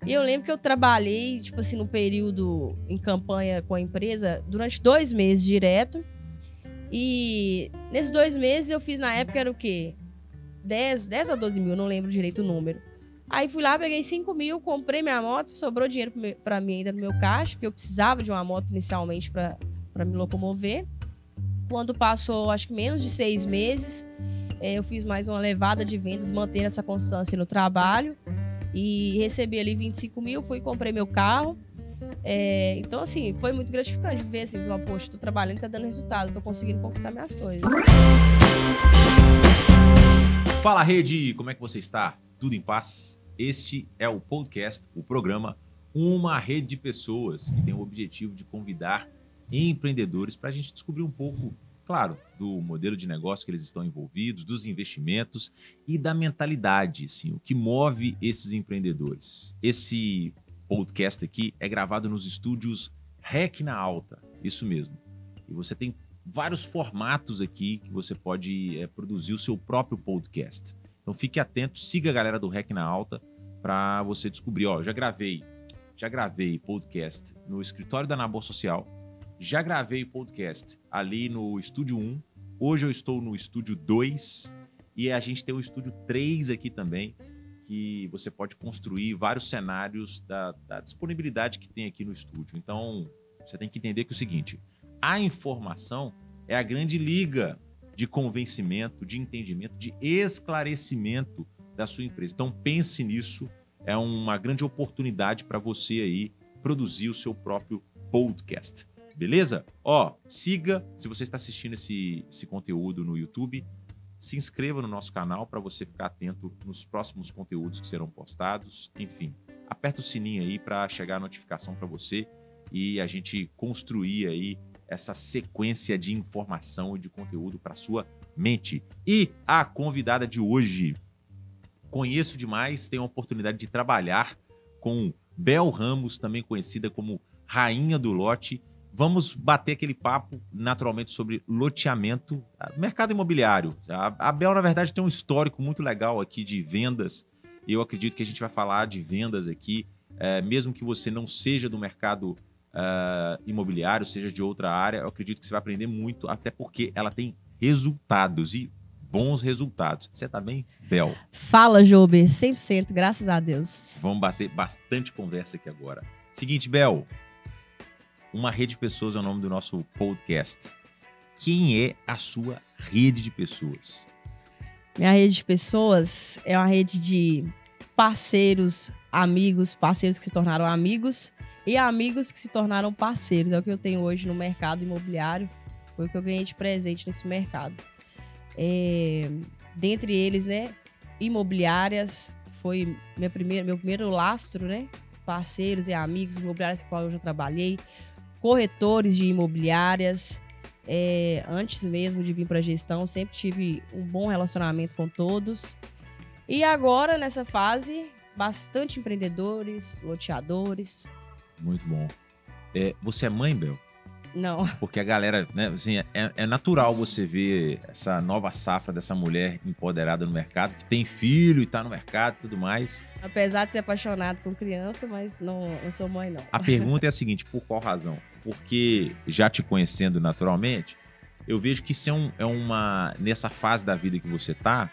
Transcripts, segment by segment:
E eu lembro que eu trabalhei, tipo assim, no período em campanha com a empresa, durante 2 meses direto. E nesses 2 meses eu fiz, na época, era o quê? 10 a 12 mil, não lembro direito o número. Aí fui lá, peguei 5 mil, comprei minha moto, sobrou dinheiro pra mim ainda no meu caixa, que eu precisava de uma moto inicialmente pra me locomover. Quando passou, acho que menos de 6 meses, eu fiz mais uma levada de vendas, mantendo essa constância no trabalho. E recebi ali 25 mil, fui e comprei meu carro. Então, assim, foi muito gratificante ver, assim, poxa, tô trabalhando e tá dando resultado, tô conseguindo conquistar minhas coisas. Fala, rede! Como é que você está? Tudo em paz? Este é o podcast, o programa Uma Rede de Pessoas, que tem o objetivo de convidar empreendedores para a gente descobrir um pouco, claro, do modelo de negócio que eles estão envolvidos, dos investimentos e da mentalidade, assim, o que move esses empreendedores. Esse podcast aqui é gravado nos estúdios REC na Alta, isso mesmo. E você tem vários formatos aqui que você pode produzir o seu próprio podcast. Então fique atento, siga a galera do REC na Alta para você descobrir. Ó, já gravei podcast no escritório da Nabor Social, já gravei podcast ali no Estúdio 1, hoje eu estou no Estúdio 2 e a gente tem o Estúdio 3 aqui também, que você pode construir vários cenários da disponibilidade que tem aqui no estúdio. Então, você tem que entender que é o seguinte, a informação é a grande liga de convencimento, de entendimento, de esclarecimento da sua empresa. Então, pense nisso, é uma grande oportunidade para você aí produzir o seu próprio podcast. Beleza? Ó, siga, se você está assistindo esse conteúdo no YouTube, se inscreva no nosso canal para você ficar atento nos próximos conteúdos que serão postados. Enfim, aperta o sininho aí para chegar a notificação para você e a gente construir aí essa sequência de informação e de conteúdo para sua mente. E a convidada de hoje, conheço demais, tenho a oportunidade de trabalhar com Bel Ramos, também conhecida como Rainha do Lote. Vamos bater aquele papo, naturalmente, sobre loteamento, mercado imobiliário. A Bel, na verdade, tem um histórico muito legal aqui de vendas. Eu acredito que a gente vai falar de vendas aqui, mesmo que você não seja do mercado imobiliário, seja de outra área. Eu acredito que você vai aprender muito, até porque ela tem resultados e bons resultados. Você tá bem, Bel? Fala, Jober, 100%, graças a Deus. Vamos bater bastante conversa aqui agora. Seguinte, Bel. Uma Rede de Pessoas é o nome do nosso podcast. Quem é a sua rede de pessoas? Minha rede de pessoas é uma rede de parceiros, amigos, parceiros que se tornaram amigos e amigos que se tornaram parceiros. É o que eu tenho hoje no mercado imobiliário. Foi o que eu ganhei de presente nesse mercado. Dentre eles, né, imobiliárias, foi meu primeiro lastro, né? Parceiros e amigos imobiliários com os quais eu já trabalhei. Corretores de imobiliárias, antes mesmo de vir para a gestão, sempre tive um bom relacionamento com todos. E agora, nessa fase, bastante empreendedores, loteadores. Muito bom. Você é mãe, Bel? Não. Porque a galera, né, assim, é natural você ver essa nova safra dessa mulher empoderada no mercado, que tem filho e tá no mercado e tudo mais. Apesar de ser apaixonado por criança, mas não sou mãe, não. A pergunta é a seguinte, por qual razão? Porque, já te conhecendo naturalmente, eu vejo que isso nessa fase da vida que você tá,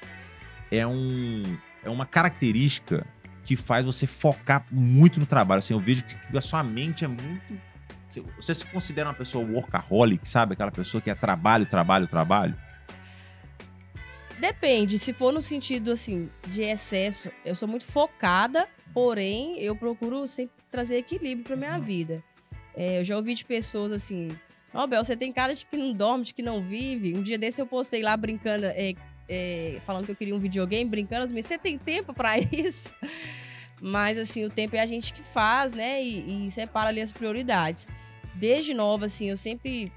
é uma característica que faz você focar muito no trabalho. Assim, eu vejo que a sua mente é muito... Você se considera uma pessoa workaholic, sabe? Aquela pessoa que é trabalho, trabalho, trabalho? Depende. Se for no sentido, assim, de excesso, eu sou muito focada, porém, eu procuro sempre trazer equilíbrio pra minha vida. Eu já ouvi de pessoas assim, Bel, você tem cara de que não dorme, de que não vive. Um dia desse eu postei lá brincando, falando que eu queria um videogame, brincando, mas você tem tempo pra isso? Mas, assim, o tempo é a gente que faz, né? E separa ali as prioridades. Desde nova, assim, eu sempre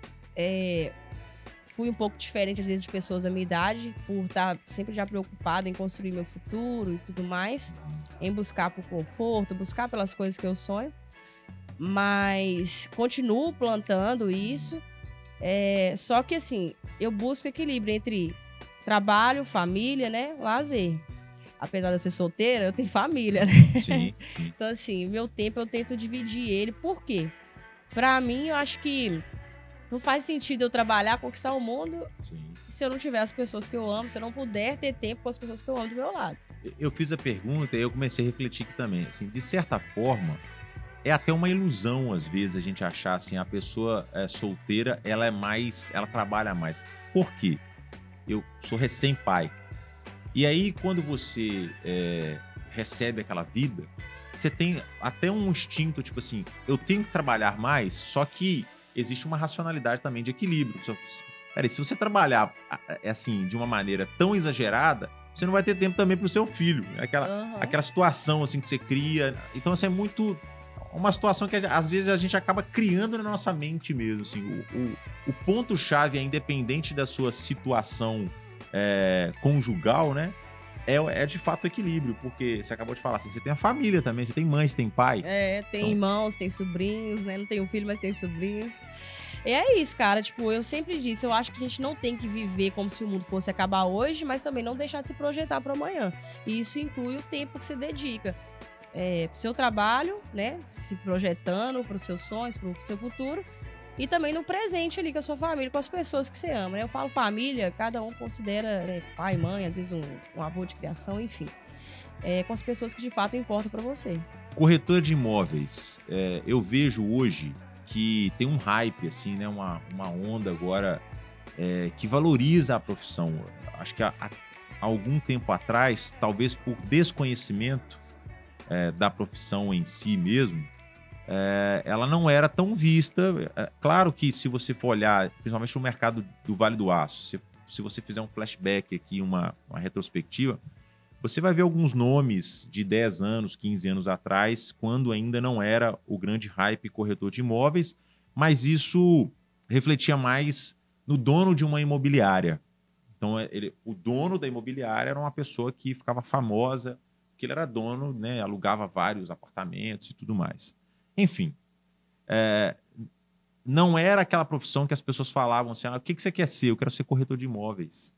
fui um pouco diferente, às vezes, de pessoas da minha idade, por estar sempre já preocupada em construir meu futuro e tudo mais, em buscar por conforto, buscar pelas coisas que eu sonho. Mas continuo plantando isso. Só que, assim, eu busco equilíbrio entre trabalho, família, né? Lazer. apesar de eu ser solteira, eu tenho família, né? Sim, sim. Então, assim, meu tempo eu tento dividir ele. Por quê? Pra mim, eu acho que não faz sentido eu trabalhar, conquistar o mundo, Sim. se eu não tiver as pessoas que eu amo, se eu não puder ter tempo com as pessoas que eu amo do meu lado. Eu fiz a pergunta e eu comecei a refletir aqui também. Assim, de certa forma, é até uma ilusão, às vezes, a gente achar assim, a pessoa solteira, ela trabalha mais. Por quê? Eu sou recém-pai. E aí, quando você recebe aquela vida, você tem até um instinto, tipo assim, eu tenho que trabalhar mais, só que existe uma racionalidade também de equilíbrio. Peraí, se você trabalhar assim, de uma maneira tão exagerada, você não vai ter tempo também pro seu filho. Aquela situação assim que você cria. Então, assim, é muito... uma situação que às vezes a gente acaba criando na nossa mente mesmo. Assim, o ponto-chave é independente da sua situação conjugal, né? É de fato o equilíbrio, porque você acabou de falar assim, você tem a família também, você tem mãe, você tem pai. Tem irmãos, tem sobrinhos, né? Não tenho filho, mas tem sobrinhos. E é isso, cara. Tipo, eu sempre disse, eu acho que a gente não tem que viver como se o mundo fosse acabar hoje, mas também não deixar de se projetar para amanhã. E isso inclui o tempo que você dedica pro seu trabalho, né? Se projetando para os seus sonhos, para o seu futuro. E também no presente ali com a sua família, com as pessoas que você ama, né? Eu falo família, cada um considera, né, pai, mãe, às vezes um avô de criação, enfim. Com as pessoas que de fato importam para você. Corretor de imóveis, eu vejo hoje que tem um hype, assim, né? Uma onda agora que valoriza a profissão. Acho que há algum tempo atrás, talvez por desconhecimento da profissão em si mesmo, ela não era tão vista. Claro que se você for olhar, principalmente no mercado do Vale do Aço, se você fizer um flashback aqui, uma retrospectiva, você vai ver alguns nomes de 10 anos, 15 anos atrás, quando ainda não era o grande hype corretor de imóveis, mas isso refletia mais no dono de uma imobiliária. Então, o dono da imobiliária era uma pessoa que ficava famosa, porque ele era dono, né, alugava vários apartamentos e tudo mais. Enfim, não era aquela profissão que as pessoas falavam assim, o que você quer ser? Eu quero ser corretor de imóveis.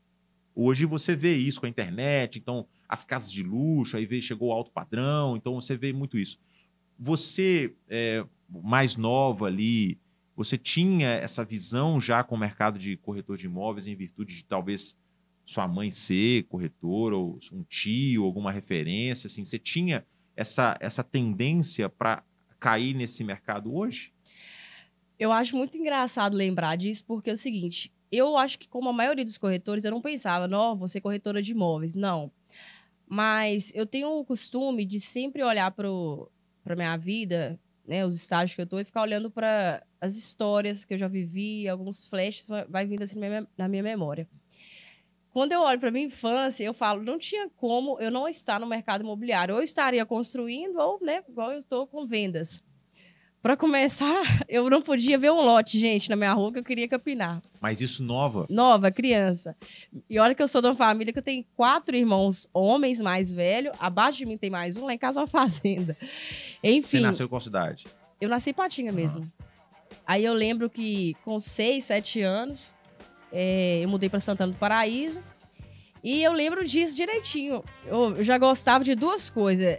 Hoje você vê isso com a internet, então as casas de luxo, aí chegou o alto padrão, então você vê muito isso. Você, mais nova ali, você tinha essa visão já com o mercado de corretor de imóveis em virtude de talvez sua mãe ser corretora, ou um tio, alguma referência, assim, você tinha essa tendência para cair nesse mercado hoje? Eu acho muito engraçado lembrar disso, porque é o seguinte, eu acho que como a maioria dos corretores, eu não pensava, não, vou ser corretora de imóveis, não. Mas eu tenho o costume de sempre olhar para minha vida, né, os estágios que eu tô, e ficar olhando para as histórias que eu já vivi, alguns flashes vai vindo assim na minha memória. Quando eu olho para minha infância, eu falo, não tinha como eu não estar no mercado imobiliário. Ou eu estaria construindo, ou, né, igual eu estou com vendas. Para começar, eu não podia ver um lote, gente, na minha rua que eu queria capinar. Mas isso nova? Nova, criança. E olha que eu sou de uma família que eu tenho 4 irmãos homens mais velhos. Abaixo de mim tem mais um, lá em casa uma fazenda. Enfim. Você nasceu em qual cidade? Eu nasci em Patinga mesmo. Aí eu lembro que com 6, 7 anos, eu mudei para Santana do Paraíso. E eu lembro disso direitinho. Eu já gostava de 2 coisas.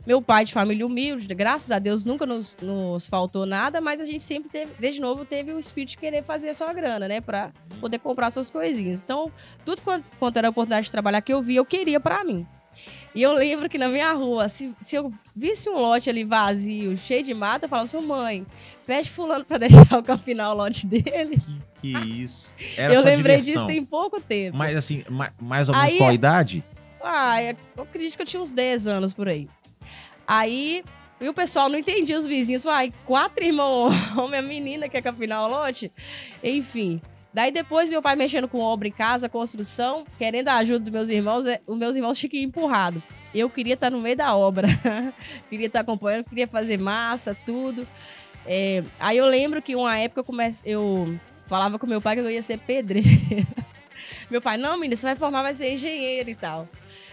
Meu pai de família humilde, graças a Deus nunca nos faltou nada, mas a gente sempre teve, desde novo, teve o espírito de querer fazer a sua grana, né? Pra poder comprar suas coisinhas. Então, tudo quanto era a oportunidade de trabalhar que eu via, eu queria pra mim. E eu lembro que na minha rua, se eu visse um lote ali vazio, cheio de mata, eu falava, sua mãe, pede fulano pra deixar eu capinar o lote dele. Que isso. Era eu sua lembrei diversão. disso tem pouco tempo. Mas assim, mais ou menos qual a idade? Eu acredito que eu tinha uns 10 anos por aí. Aí, e o pessoal não entendia, os vizinhos. 4 irmãos, minha menina quer capinar o lote. Enfim. Daí depois meu pai mexendo com obra em casa, construção, querendo a ajuda dos meus irmãos, os meus irmãos ficam empurrados. Eu queria estar no meio da obra. Queria estar acompanhando, queria fazer massa, tudo. Aí eu lembro que uma época eu falava com meu pai que eu ia ser pedreiro. Meu pai, não, menina, você vai formar, vai ser engenheiro e tal.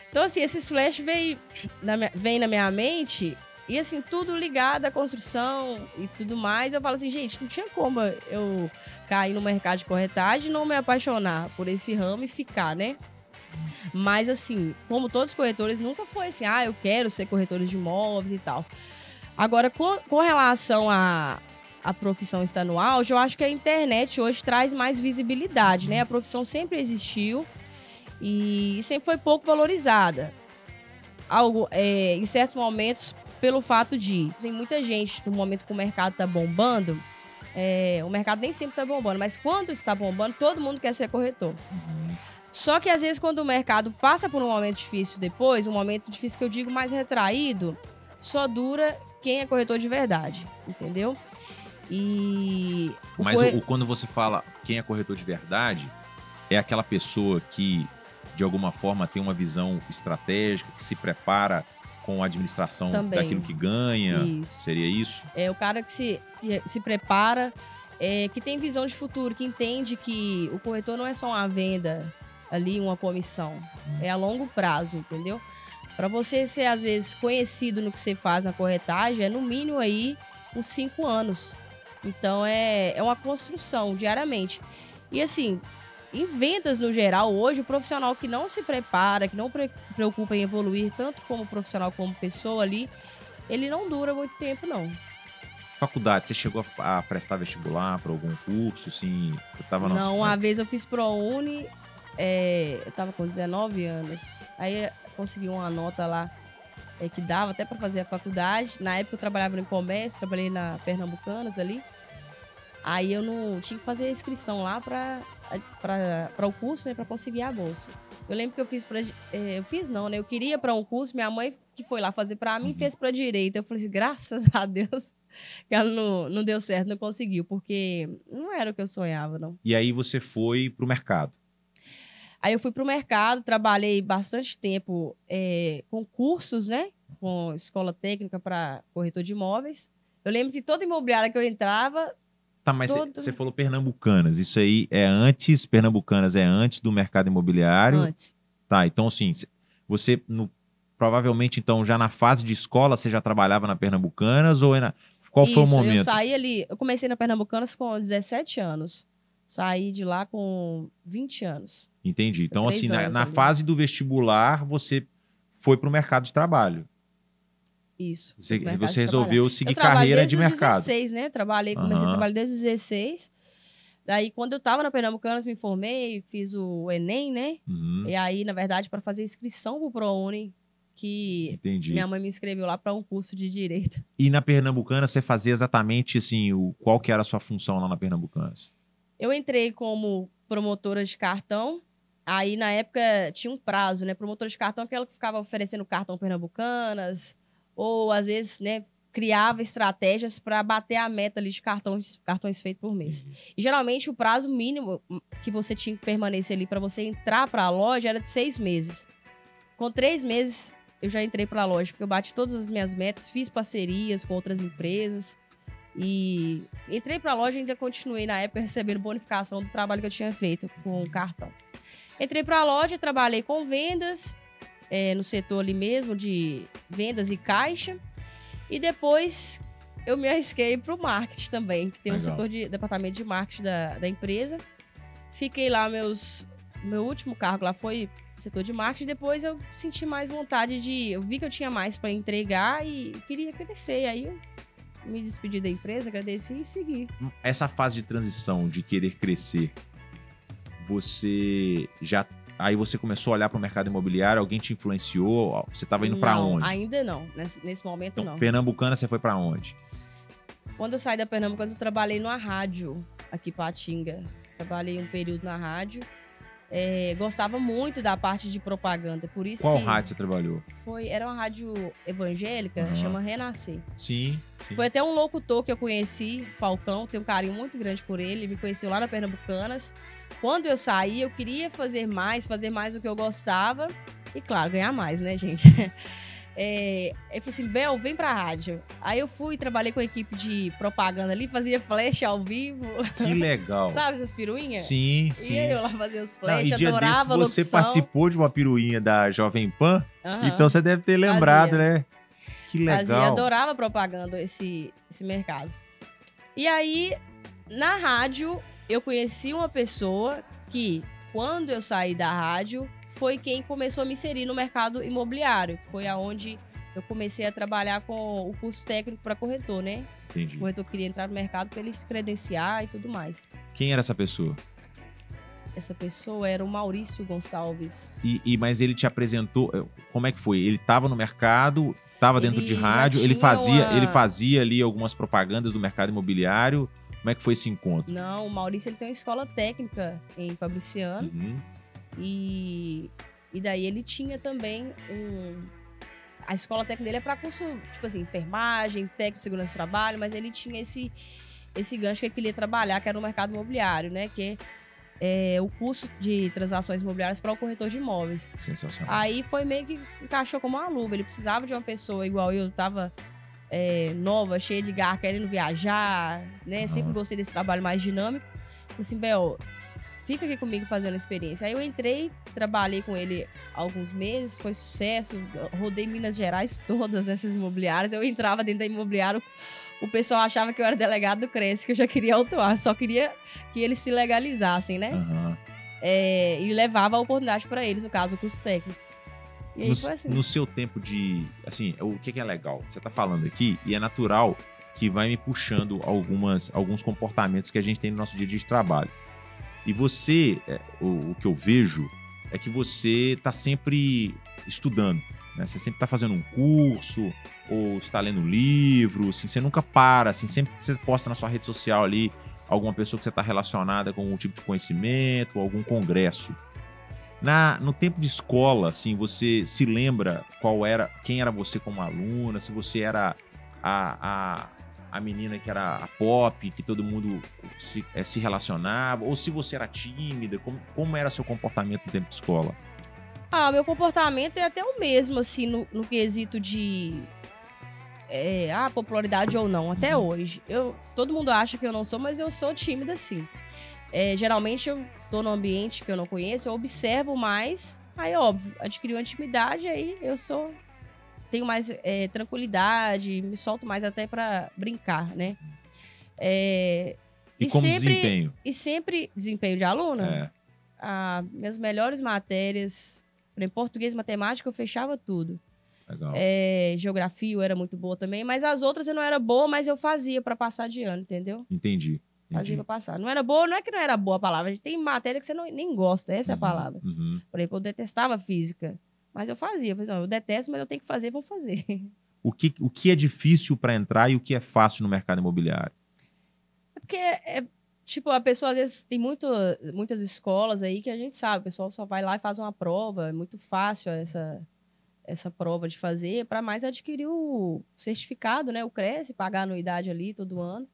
Então, assim, esses flashes vêm na minha mente e, assim, tudo ligado à construção e tudo mais. Eu falo assim, gente, não tinha como eu cair no mercado de corretagem e não me apaixonar por esse ramo e ficar, né? Mas, assim, como todos os corretores, nunca foi assim, eu quero ser corretor de imóveis e tal. Agora, com relação à profissão estar no auge, eu acho que a internet hoje traz mais visibilidade, né? A profissão sempre existiu e sempre foi pouco valorizada. Em certos momentos, pelo fato de... Tem muita gente, no momento que o mercado tá bombando, o mercado nem sempre tá bombando, mas quando está bombando, todo mundo quer ser corretor. Só que, às vezes, quando o mercado passa por um momento difícil depois, um momento difícil que eu digo mais retraído, só dura quem é corretor de verdade, entendeu? Mas quando você fala quem é corretor de verdade, é aquela pessoa que, de alguma forma, tem uma visão estratégica, que se prepara com a administração também daquilo que ganha? Isso. Seria isso? É o cara que se prepara, que tem visão de futuro, que entende que o corretor não é só uma venda ali, uma comissão. É a longo prazo, entendeu? Para você ser, às vezes, conhecido no que você faz na corretagem, é no mínimo aí uns 5 anos. Então, é uma construção diariamente. E, assim, em vendas no geral, hoje, o profissional que não se prepara, que não preocupa em evoluir, tanto como profissional como pessoa ali, ele não dura muito tempo, não. Faculdade, você chegou a prestar vestibular para algum curso, assim? Não, uma vez eu fiz ProUni, eu tava com 19 anos. Aí consegui uma nota lá que dava até para fazer a faculdade. Na época eu trabalhava no comércio, trabalhei na Pernambucanas ali. Aí eu não tinha que fazer a inscrição lá para o curso, né, para conseguir a bolsa. Eu lembro que eu queria para um curso, minha mãe que foi lá fazer para mim fez para direito. Eu falei assim, graças a Deus que ela não deu certo, não conseguiu, porque não era o que eu sonhava, não. E aí você foi pro mercado? Aí eu fui pro mercado, trabalhei bastante tempo com cursos, né, com escola técnica para corretor de imóveis. Eu lembro que toda imobiliária que eu entrava... Tá, mas você falou Pernambucanas. Isso aí Pernambucanas é antes do mercado imobiliário? Antes. Tá, então assim, você provavelmente, então, já na fase de escola, você já trabalhava na Pernambucanas ou qual foi o momento? Eu saí ali, eu comecei na Pernambucanas com 17 anos. Saí de lá com 20 anos. Entendi. Então, assim, na fase do vestibular, você foi pro mercado de trabalho. Isso. Você resolveu seguir carreira de mercado. Desde os 16, né? Comecei a trabalhar desde os 16. Daí, quando eu tava na Pernambucanas, me formei, fiz o Enem, né? E aí, na verdade, para fazer inscrição pro ProUni, que minha mãe me inscreveu lá para um curso de Direito. E na Pernambucanas, você fazia exatamente, assim, qual que era a sua função lá na Pernambucanas? Eu entrei como promotora de cartão. Aí, na época, tinha um prazo, né? Promotora de cartão é aquela que ficava oferecendo cartão Pernambucanas, ou, às vezes, né, criava estratégias para bater a meta ali de cartões feitos por mês. E, geralmente, o prazo mínimo que você tinha que permanecer ali para você entrar para a loja era de 6 meses. Com 3 meses, eu já entrei para a loja, porque eu bati todas as minhas metas, fiz parcerias com outras empresas e entrei para a loja e ainda continuei, na época, recebendo bonificação do trabalho que eu tinha feito com o cartão. Entrei para a loja, trabalhei com vendas, no setor ali mesmo de vendas e caixa. E depois eu me arrisquei para o marketing também, que tem um setor de departamento de marketing da empresa. Fiquei lá, meu último cargo lá foi setor de marketing. Depois eu senti mais vontade eu vi que eu tinha mais para entregar e queria crescer. Aí eu me despedi da empresa, agradeci e segui. Essa fase de transição, de querer crescer, aí você começou a olhar para o mercado imobiliário, alguém te influenciou? Você estava indo para onde? Ainda não. Nesse momento, não. Pernambucana, você foi para onde? Quando eu saí da Pernambucana, eu trabalhei numa rádio aqui em Patinga. Trabalhei um período na rádio. Gostava muito da parte de propaganda. Por isso Qual rádio você trabalhou? Era uma rádio evangélica, chama Renascer. Sim. Foi até um locutor que eu conheci, Falcão, tenho um carinho muito grande por ele. Ele me conheceu lá na Pernambucanas. Quando eu saí, eu queria fazer mais do que eu gostava. E, claro, ganhar mais, né, gente? Ele falou assim, Bel, vem pra rádio. Aí eu fui, trabalhei com a equipe de propaganda ali, fazia flash ao vivo. Que legal. Sabe essas piruinhas? Sim. E aí eu lá fazia os flash, adorava a locução. Você participou de uma piruinha da Jovem Pan? Então você deve ter lembrado, né? Que legal. Adorava propaganda, esse mercado. E aí, na rádio, eu conheci uma pessoa que, quando eu saí da rádio, foi quem começou a me inserir no mercado imobiliário, que foi aonde eu comecei a trabalhar com o curso técnico para corretor, né? Entendi. O corretor queria entrar no mercado para ele se credenciar e tudo mais. Quem era essa pessoa? Essa pessoa era o Maurício Gonçalves. Mas ele te apresentou, como é que foi? Ele estava no mercado, estava dentro de Ele rádio, já ele tinha ele fazia ali algumas propagandas do mercado imobiliário. Como é que foi esse encontro? Não, o Maurício ele tem uma escola técnica em Fabriciano. Uhum. E daí ele tinha também a escola técnica dele é para curso, tipo assim, enfermagem, técnico de segurança do trabalho, mas ele tinha esse gancho que ele queria trabalhar, que era no mercado imobiliário, né? Que é o curso de transações imobiliárias para o corretor de imóveis. Sensacional. Aí foi meio que encaixou como uma luva. Ele precisava de uma pessoa igual eu, tava nova, cheia de garra, querendo viajar, né? Sempre gostei desse trabalho mais dinâmico. Falei assim, Bel, fica aqui comigo fazendo a experiência. Aí eu entrei, trabalhei com ele alguns meses, foi sucesso, rodei Minas Gerais todas essas imobiliárias. Eu entrava dentro da imobiliária, o pessoal achava que eu era delegado do Cresce, que eu já queria autuar, só queria que eles se legalizassem, né? Uhum. E levava a oportunidade para eles, no caso, o curso técnico. E aí foi assim. No seu tempo de... Assim, o que é legal? Você tá falando aqui e é natural que vai me puxando alguns comportamentos que a gente tem no nosso dia a dia de trabalho. E você, o que eu vejo é que você tá sempre estudando, né? Você sempre tá fazendo um curso ou está lendo um livro, assim, você nunca para, assim, sempre você posta na sua rede social ali alguma pessoa que você está relacionada com algum tipo de conhecimento, ou algum congresso. No tempo de escola, assim, você se lembra quem era você como aluna, se você era a menina que era a pop, que todo mundo se relacionava, ou se você era tímida, como era seu comportamento no tempo de escola? Meu comportamento é até o mesmo, assim, no quesito de popularidade ou não, até hoje. Todo mundo acha que eu não sou, mas eu sou tímida, sim. Geralmente eu tô num ambiente que eu não conheço, eu observo mais, aí óbvio, adquiri uma intimidade, aí tenho mais tranquilidade, me solto mais até pra brincar, né? E como desempenho? E sempre desempenho de aluna? Minhas melhores matérias, em português e matemática, eu fechava tudo. Legal. Geografia eu era muito boa também, mas as outras eu não era boa, mas eu fazia pra passar de ano, entendeu? Entendi. Fazia pra passar. Não era boa, não é que não era boa a palavra. Tem matéria que você nem gosta, essa é a palavra. Uhum. Por exemplo, eu detestava física, mas eu fazia. Eu detesto, mas eu tenho que fazer, vou fazer. O que é difícil para entrar e o que é fácil no mercado imobiliário? Porque, tipo, a pessoa às vezes tem muitas escolas aí que a gente sabe, o pessoal só vai lá e faz uma prova, é muito fácil essa prova de fazer, para mais adquirir o certificado, né? O Cresce, pagar a anuidade ali todo ano.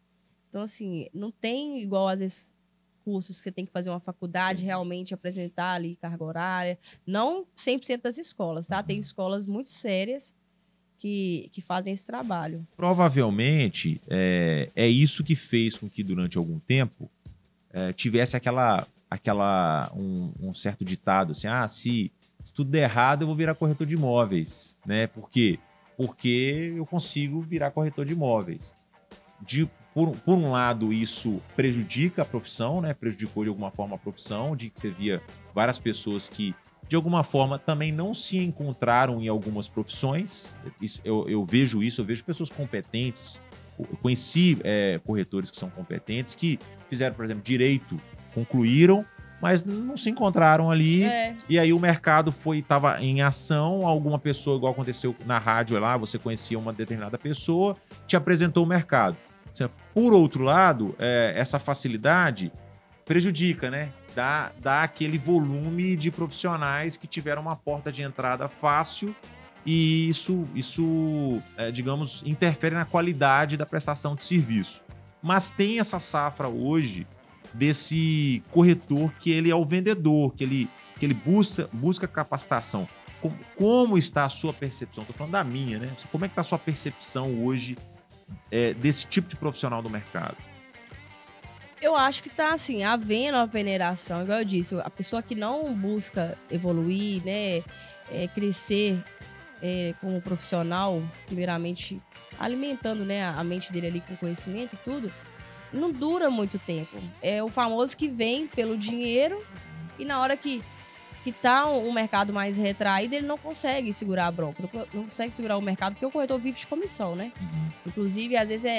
Então, assim, não tem igual, às vezes, cursos que você tem que fazer uma faculdade, realmente apresentar ali carga horária. Não 100% das escolas, tá? Tem escolas muito sérias que fazem esse trabalho. Provavelmente, é isso que fez com que, durante algum tempo, tivesse um certo ditado, assim, se tudo der errado, eu vou virar corretor de imóveis, né? Por quê? Porque eu consigo virar corretor de imóveis. Por um lado, isso prejudica a profissão, né? Prejudicou de alguma forma a profissão, de que você via várias pessoas que, de alguma forma, também não se encontraram em algumas profissões. Eu vejo pessoas competentes. Eu conheci corretores que são competentes, que fizeram, por exemplo, direito, concluíram, mas não se encontraram ali. E aí o mercado estava em ação, alguma pessoa, igual aconteceu na rádio lá, você conhecia uma determinada pessoa, te apresentou o mercado. Por outro lado, essa facilidade prejudica, né? Dá aquele volume de profissionais que tiveram uma porta de entrada fácil e isso digamos, interfere na qualidade da prestação de serviço. Mas tem essa safra hoje desse corretor que ele é o vendedor, que ele busca capacitação. Como está a sua percepção? Estou falando da minha, né? Como é que está a sua percepção hoje desse tipo de profissional do mercado? Eu acho que está assim, havendo uma peneiração, igual eu disse, a pessoa que não busca evoluir, né, crescer como profissional, primeiramente alimentando, né, a mente dele ali com conhecimento e tudo, não dura muito tempo. É o famoso que vem pelo dinheiro e na hora que que tá um mercado mais retraído, ele não consegue segurar a bronca, não consegue segurar o mercado, porque o corretor vive de comissão, né? Inclusive, às vezes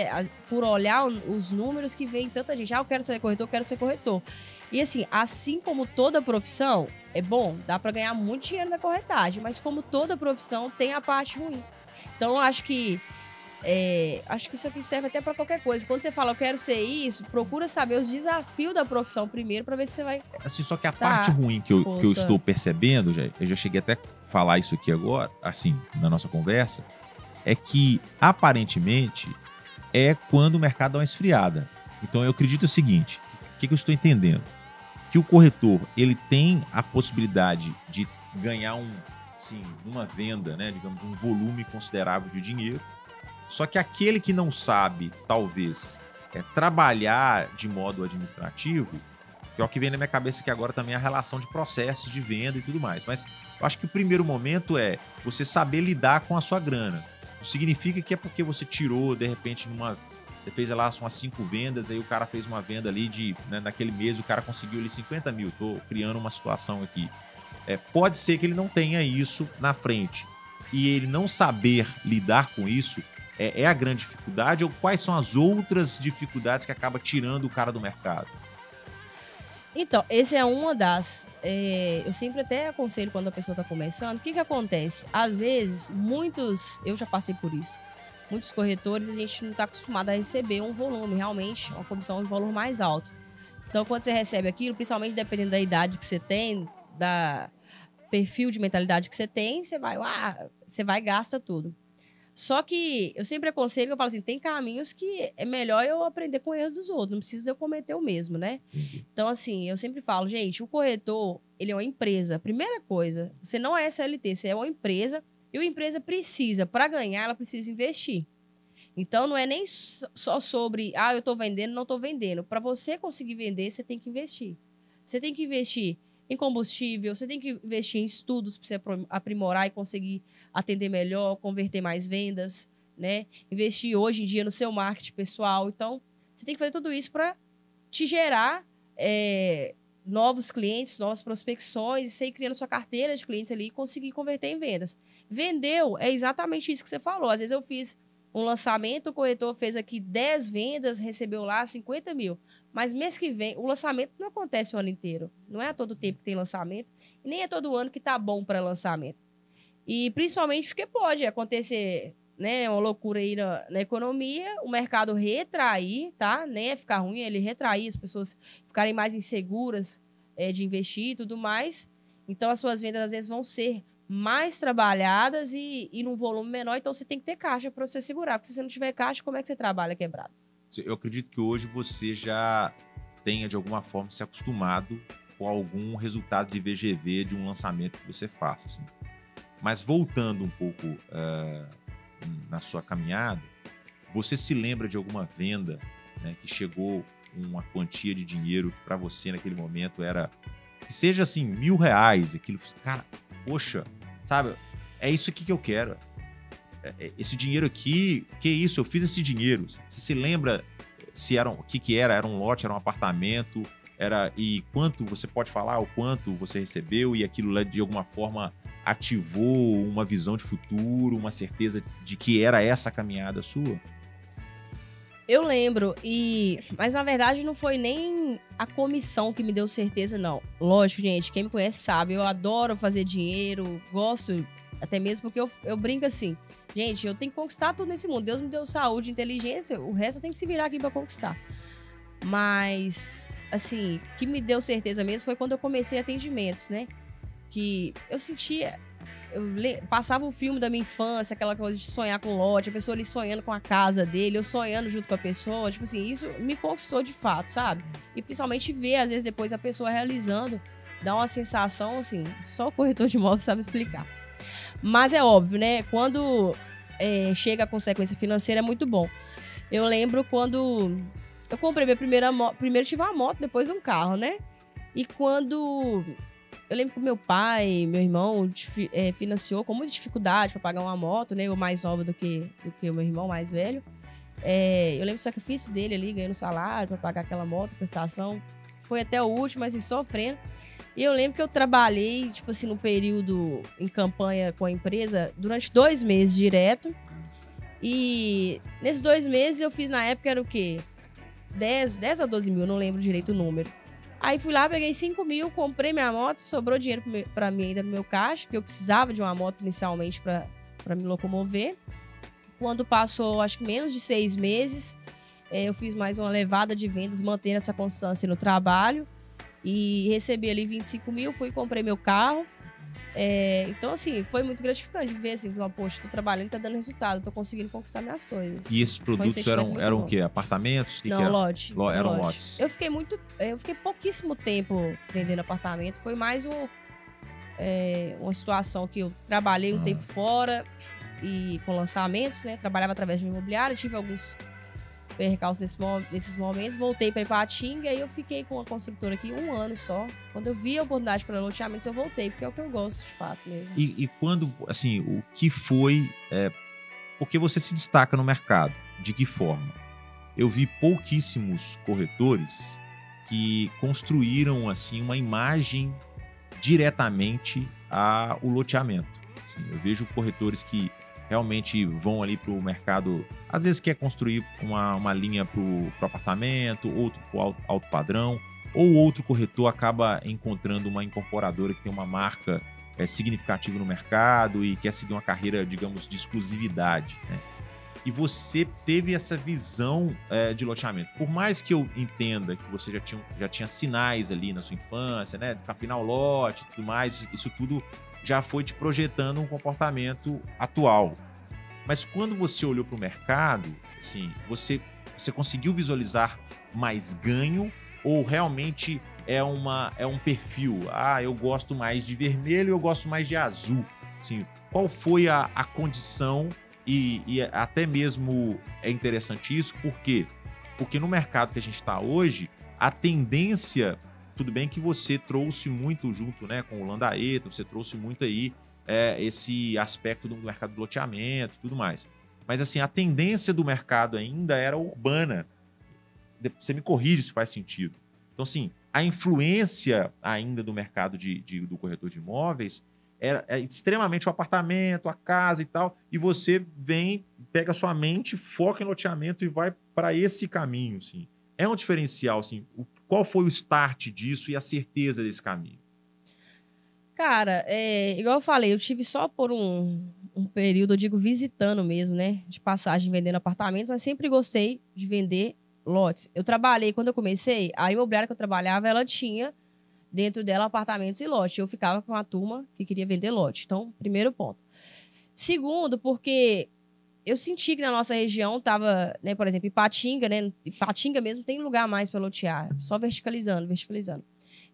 por olhar os números que vem tanta gente. Eu quero ser corretor, eu quero ser corretor. E assim como toda profissão, é bom, dá para ganhar muito dinheiro na corretagem, mas como toda profissão, tem a parte ruim. Então, eu acho que isso aqui serve até para qualquer coisa. Quando você fala, eu quero ser isso, procura saber os desafios da profissão primeiro para ver se você vai... Assim, só que a parte ruim que eu estou percebendo, eu já cheguei até a falar isso aqui agora, assim, na nossa conversa, é que, aparentemente, é quando o mercado dá uma esfriada. Então, eu acredito o seguinte, o que eu estou entendendo? Que o corretor, ele tem a possibilidade de ganhar uma venda, né, digamos, um volume considerável de dinheiro. Só que aquele que não sabe, talvez, trabalhar de modo administrativo, que é o que vem na minha cabeça aqui agora também, a relação de processos de venda e tudo mais. Mas eu acho que o primeiro momento é você saber lidar com a sua grana. Não significa que é porque você tirou, de repente, você fez lá umas 5 vendas, aí o cara fez uma venda ali naquele mês, o cara conseguiu ali 50 mil. Estou criando uma situação aqui. Pode ser que ele não tenha isso na frente. E ele não saber lidar com isso é a grande dificuldade, ou quais são as outras dificuldades que acaba tirando o cara do mercado? Então, essa é uma das... eu sempre até aconselho quando a pessoa está começando. O que acontece? Às vezes, eu já passei por isso. Muitos corretores, a gente não está acostumado a receber um volume, realmente, uma comissão de valor mais alto. Então, quando você recebe aquilo, principalmente dependendo da idade que você tem, da perfil de mentalidade que você tem, você vai e gasta tudo. Só que eu sempre aconselho, eu falo assim, tem caminhos que é melhor eu aprender com erros dos outros, não precisa eu cometer o mesmo, né? Então, assim, eu sempre falo, gente, o corretor, ele é uma empresa. Primeira coisa, você não é CLT, você é uma empresa, e uma empresa precisa, para ganhar, ela precisa investir. Então, não é nem só sobre, eu tô vendendo, não tô vendendo. Para você conseguir vender, você tem que investir. Você tem que investir em combustível, você tem que investir em estudos para você aprimorar e conseguir atender melhor, converter mais vendas, né? Investir hoje em dia no seu marketing pessoal. Então, você tem que fazer tudo isso para te gerar novos clientes, novas prospecções, e você ir criando sua carteira de clientes ali e conseguir converter em vendas. Vendeu, é exatamente isso que você falou. Às vezes eu fiz um lançamento, o corretor fez aqui 10 vendas, recebeu lá 50 mil. Mas mês que vem, o lançamento não acontece o ano inteiro. Não é a todo tempo que tem lançamento. E nem é todo ano que tá bom para lançamento. E principalmente porque pode acontecer, né, uma loucura aí na economia, o mercado retrair, tá? Nem é ficar ruim, ele retrair, as pessoas ficarem mais inseguras de investir e tudo mais. Então, as suas vendas, às vezes, vão ser mais trabalhadas e num volume menor. Então, você tem que ter caixa para você segurar. Porque se você não tiver caixa, como é que você trabalha quebrado? Eu acredito que hoje você já tenha, de alguma forma, se acostumado com algum resultado de VGV de um lançamento que você faça. Assim. Mas voltando um pouco na sua caminhada, você se lembra de alguma venda, né, que chegou uma quantia de dinheiro que para você naquele momento era, que seja assim, R$1.000, aquilo, cara, poxa, sabe, é isso aqui que eu quero. Esse dinheiro aqui, que isso? Eu fiz esse dinheiro. Você se lembra se era o que era? Era um lote, era um apartamento? E quanto você pode falar? O quanto você recebeu e aquilo de alguma forma ativou uma visão de futuro, uma certeza de que era essa a caminhada sua? Eu lembro, mas na verdade não foi nem a comissão que me deu certeza, não. Lógico, gente, quem me conhece sabe, eu adoro fazer dinheiro, gosto, até mesmo porque eu brinco assim, gente, eu tenho que conquistar tudo nesse mundo. Deus me deu saúde, inteligência, o resto eu tenho que se virar aqui pra conquistar. Mas, assim, o que me deu certeza mesmo foi quando eu comecei atendimentos, né? Que eu sentia... passava o filme da minha infância, aquela coisa de sonhar com lote, a pessoa ali sonhando com a casa dele, eu sonhando junto com a pessoa. Tipo assim, isso me conquistou de fato, sabe? E principalmente ver, às vezes, depois a pessoa realizando, dá uma sensação, assim, só o corretor de imóvel sabe explicar. Mas é óbvio, né? Quando chega a consequência financeira é muito bom. Eu lembro quando eu comprei minha primeira moto. Primeiro tive uma moto, depois um carro, né? E quando... Eu lembro que meu pai, meu irmão, financiou com muita dificuldade para pagar uma moto, né? Eu mais nova do que o meu irmão mais velho. Eu lembro do sacrifício dele ali, ganhando salário para pagar aquela moto, prestação. Foi até o último, assim, sofrendo. E eu lembro que eu trabalhei, tipo assim, no período em campanha com a empresa, durante 2 meses direto. E nesses 2 meses eu fiz, na época, era o quê? 10 a 12 mil, não lembro direito o número. Aí fui lá, peguei 5 mil, comprei minha moto, sobrou dinheiro pra mim ainda no meu caixa, que eu precisava de uma moto inicialmente pra me locomover. Quando passou, acho que menos de 6 meses, eu fiz mais uma levada de vendas, mantendo essa constância no trabalho. E recebi ali 25 mil, fui e comprei meu carro. Então, assim, foi muito gratificante ver, assim, poxa, tô trabalhando, tá dando resultado, tô conseguindo conquistar minhas coisas. E esses produtos eram o quê? Apartamentos? Não, lote. Eram lotes. Eu fiquei pouquíssimo tempo vendendo apartamento, foi mais uma situação que eu trabalhei um tempo fora e com lançamentos, né? Trabalhava através de uma imobiliária, tive alguns percalços nesses momentos, voltei para Ipatinga e eu fiquei com a construtora aqui 1 ano só. Quando eu vi a oportunidade para loteamentos, eu voltei, porque é o que eu gosto de fato mesmo. E quando, assim, o que foi... porque você se destaca no mercado? De que forma? Eu vi pouquíssimos corretores que construíram, assim, uma imagem diretamente ao loteamento. Assim, eu vejo corretores que realmente vão ali para o mercado, às vezes quer construir uma linha para o apartamento, outro para o alto padrão, ou outro corretor acaba encontrando uma incorporadora que tem uma marca significativa no mercado e quer seguir uma carreira, digamos, de exclusividade, né? E você teve essa visão de loteamento. Por mais que eu entenda que você já tinha sinais ali na sua infância, né, de capinar o lote e tudo mais, isso tudo já foi te projetando um comportamento atual. Mas quando você olhou para o mercado, assim, você conseguiu visualizar mais ganho ou realmente é um perfil? Eu gosto mais de vermelho, eu gosto mais de azul. Assim, qual foi a condição e até mesmo é interessante isso, por quê? Porque no mercado que a gente está hoje, a tendência... Tudo bem que você trouxe muito junto, né, com o Landaeta, você trouxe muito aí esse aspecto do mercado do loteamento e tudo mais. Mas, assim, a tendência do mercado ainda era urbana. Você me corrige se faz sentido. Então, assim, a influência ainda do mercado do corretor de imóveis é extremamente o apartamento, a casa e tal, e você pega a sua mente, foca em loteamento e vai para esse caminho, assim. É um diferencial, assim. Qual foi o start disso e a certeza desse caminho? Cara, igual eu falei, eu tive só por um período, eu digo visitando mesmo, né? De passagem vendendo apartamentos, mas sempre gostei de vender lotes. Eu trabalhei, quando eu comecei, a imobiliária que eu trabalhava, ela tinha dentro dela apartamentos e lotes. Eu ficava com uma turma que queria vender lote. Então, primeiro ponto. Segundo, porque eu senti que na nossa região tava, né, por exemplo, Ipatinga, né? Ipatinga mesmo tem lugar mais para lotear, só verticalizando.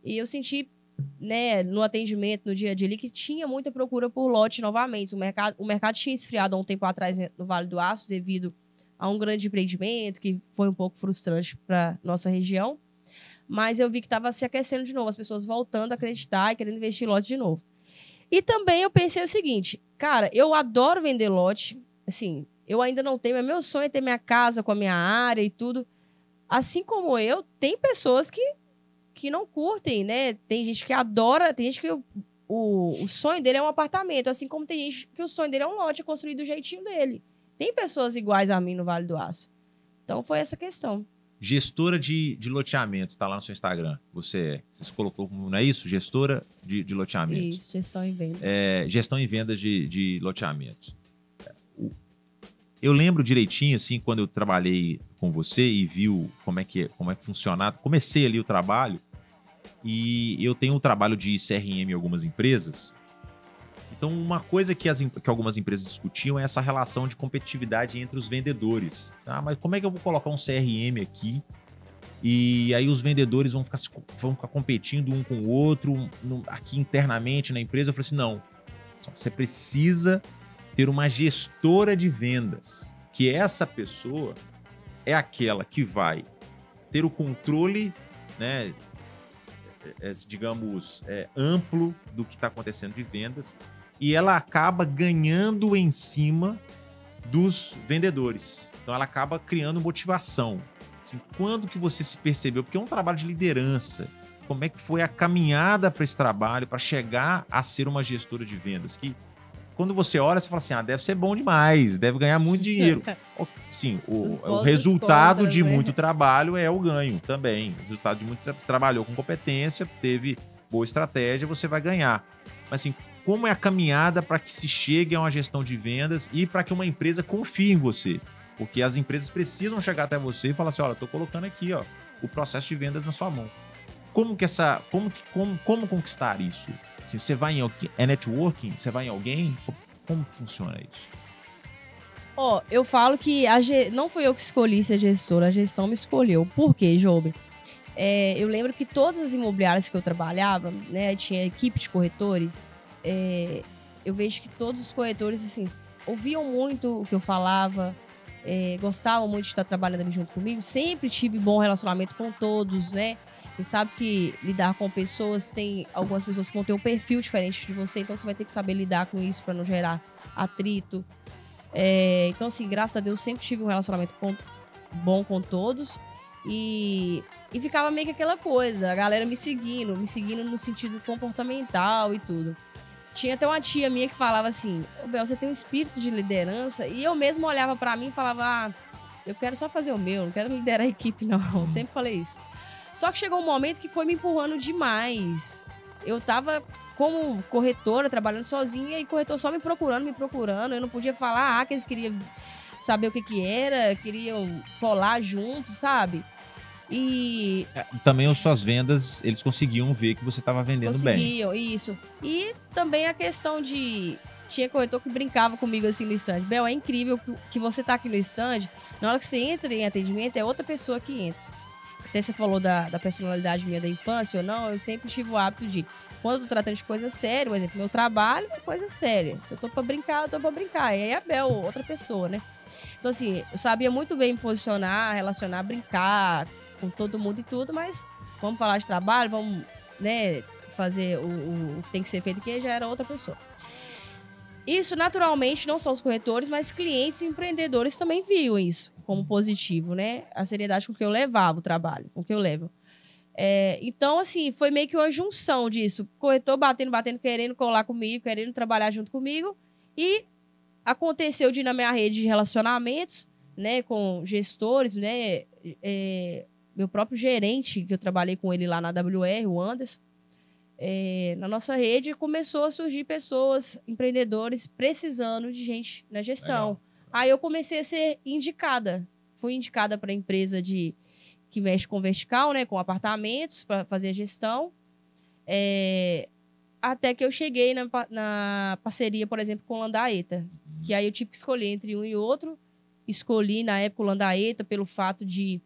E eu senti, né, no atendimento, no dia a dia ali, que tinha muita procura por lote novamente. O mercado tinha esfriado há um tempo atrás no Vale do Aço devido a um grande empreendimento que foi um pouco frustrante para nossa região. Mas eu vi que estava se aquecendo de novo, as pessoas voltando a acreditar e querendo investir em lote de novo. E também eu pensei o seguinte, cara, eu adoro vender lote. Assim, eu ainda não tenho, mas meu sonho é ter minha casa com a minha área e tudo. Assim como eu, tem pessoas que não curtem, né? Tem gente que adora, tem gente que o sonho dele é um apartamento, assim como tem gente que o sonho dele é um lote construído do jeitinho dele. Tem pessoas iguais a mim no Vale do Aço. Então foi essa questão. Gestora de loteamentos, está lá no seu Instagram. Você colocou, não é isso? Gestora de loteamentos. Isso, gestão em vendas. Gestão em vendas de loteamentos. Eu lembro direitinho, assim, quando eu trabalhei com você e viu como é que funcionava. Comecei ali o trabalho e eu tenho um trabalho de CRM em algumas empresas. Então, uma coisa que algumas empresas discutiam é essa relação de competitividade entre os vendedores. Mas como é que eu vou colocar um CRM aqui e aí os vendedores vão ficar competindo um com o outro aqui internamente na empresa? Eu falei assim, não, você precisa ter uma gestora de vendas, que essa pessoa é aquela que vai ter o controle, né, digamos, amplo do que está acontecendo de vendas, e ela acaba ganhando em cima dos vendedores. Então ela acaba criando motivação. Assim, quando que você se percebeu? Porque é um trabalho de liderança. como é que foi a caminhada para esse trabalho, para chegar a ser uma gestora de vendas? Que quando você olha, você fala assim, deve ser bom demais, deve ganhar muito dinheiro. Sim, o resultado de muito trabalho é o ganho também. O resultado de muito trabalhou com competência, teve boa estratégia, você vai ganhar. Mas assim, como é a caminhada para que se chegue a uma gestão de vendas e para que uma empresa confie em você? Porque as empresas precisam chegar até você e falar assim, olha, estou colocando aqui o processo de vendas na sua mão. Como conquistar isso? Assim, você vai em alguém, é networking? Você vai em alguém? Como que funciona isso? Eu falo que não fui eu que escolhi ser gestora, a gestão me escolheu. Por quê, Jobe? Eu lembro que todas as imobiliárias que eu trabalhava, né, tinha equipe de corretores, eu vejo que todos os corretores, assim, ouviam muito o que eu falava, gostavam muito de estar trabalhando ali junto comigo, sempre tive bom relacionamento com todos, né? A gente sabe que lidar com pessoas, tem algumas pessoas que vão ter um perfil diferente de você, então você vai ter que saber lidar com isso para não gerar atrito. Então, assim, graças a Deus, sempre tive um relacionamento bom com todos e ficava meio que aquela coisa, a galera me seguindo no sentido comportamental e tudo. Tinha até uma tia minha que falava assim, Bel, você tem um espírito de liderança, e eu mesma olhava pra mim e falava, eu quero só fazer o meu, não quero liderar a equipe não, sempre falei isso. Só que chegou um momento que foi me empurrando demais. Eu tava como corretora, trabalhando sozinha, e corretor só me procurando. Eu não podia falar que eles queriam saber o que era, queriam colar junto, sabe? E também as suas vendas, eles conseguiam ver que você estava vendendo bem. Conseguiam, isso. E também a questão de... Tinha corretor que brincava comigo assim no stand. Bel, é incrível que você tá aqui no stand, na hora que você entra em atendimento, é outra pessoa que entra. Até você falou da personalidade minha da infância ou não, eu sempre tive o hábito de, quando eu tô tratando de coisa séria, por exemplo, meu trabalho é coisa séria. Se eu tô pra brincar, eu tô pra brincar. E aí a Bel, outra pessoa, né? Então, assim, eu sabia muito bem me posicionar, relacionar, brincar com todo mundo e tudo, mas vamos falar de trabalho, vamos, né, fazer o que tem que ser feito aqui, já era outra pessoa. Isso, naturalmente, não só os corretores, mas clientes e empreendedores também viam isso como positivo, né? A seriedade com que eu levava o trabalho, com que eu levo. Então, assim, foi meio que uma junção disso. Corretor batendo, querendo colar comigo, querendo trabalhar junto comigo. E aconteceu de ir na minha rede de relacionamentos, né, com gestores, né? Meu próprio gerente, que eu trabalhei com ele lá na AWR, o Anderson. Na nossa rede começou a surgir pessoas, empreendedores, precisando de gente na gestão. Legal. Aí eu comecei a ser indicada. Fui indicada para a empresa que mexe com vertical, né, com apartamentos, para fazer a gestão. Até que eu cheguei na parceria, por exemplo, com o Landaeta. Que aí eu tive que escolher entre um e outro. Escolhi, na época, o Landaeta pelo fato de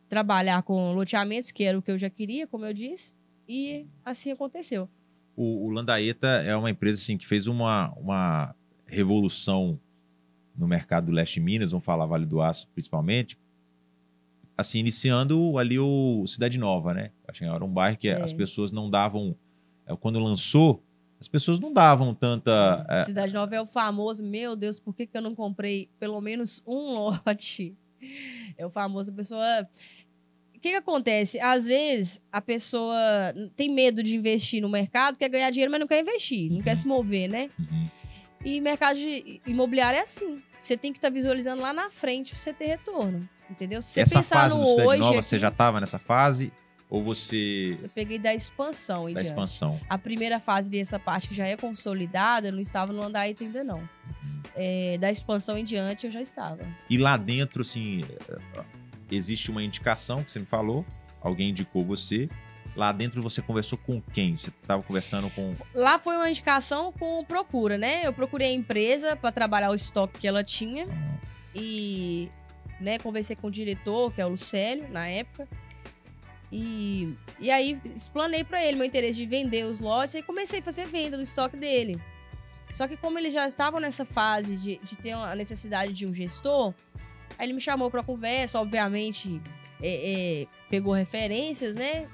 trabalhar com loteamentos, que era o que eu já queria, como eu disse. E assim aconteceu. O Landaeta é uma empresa assim, que fez uma revolução no mercado do Leste Minas, vamos falar Vale do Aço principalmente, assim, iniciando ali o Cidade Nova, né? Acho que era um bairro que as pessoas não davam... Quando lançou, as pessoas não davam tanta... Cidade Nova é o famoso, meu Deus, por que eu não comprei pelo menos um lote? É o famoso, a pessoa... O que acontece? Às vezes, a pessoa tem medo de investir no mercado, quer ganhar dinheiro, mas não quer investir, não quer se mover, né? E mercado imobiliário é assim. Você tem que estar visualizando lá na frente para você ter retorno, entendeu? Se você essa pensar fase no do Cidade hoje, Nova, você já estava nessa fase? Ou você... Eu peguei da expansão. Da expansão. A primeira fase dessa parte que já é consolidada, eu não estava no Landaeta ainda não. Da expansão em diante, eu já estava. E lá dentro, assim... Existe uma indicação que você me falou, alguém indicou você. Lá dentro você conversou com quem? Você estava conversando com... Lá foi uma indicação com procura, né? Eu procurei a empresa para trabalhar o estoque que ela tinha. E, né, conversei com o diretor, que é o Lucélio, na época. E aí explanei para ele meu interesse de vender os lotes e comecei a fazer venda do estoque dele. Só que como eles já estavam nessa fase de ter a necessidade de um gestor... Aí ele me chamou para conversa, obviamente, pegou referências, né?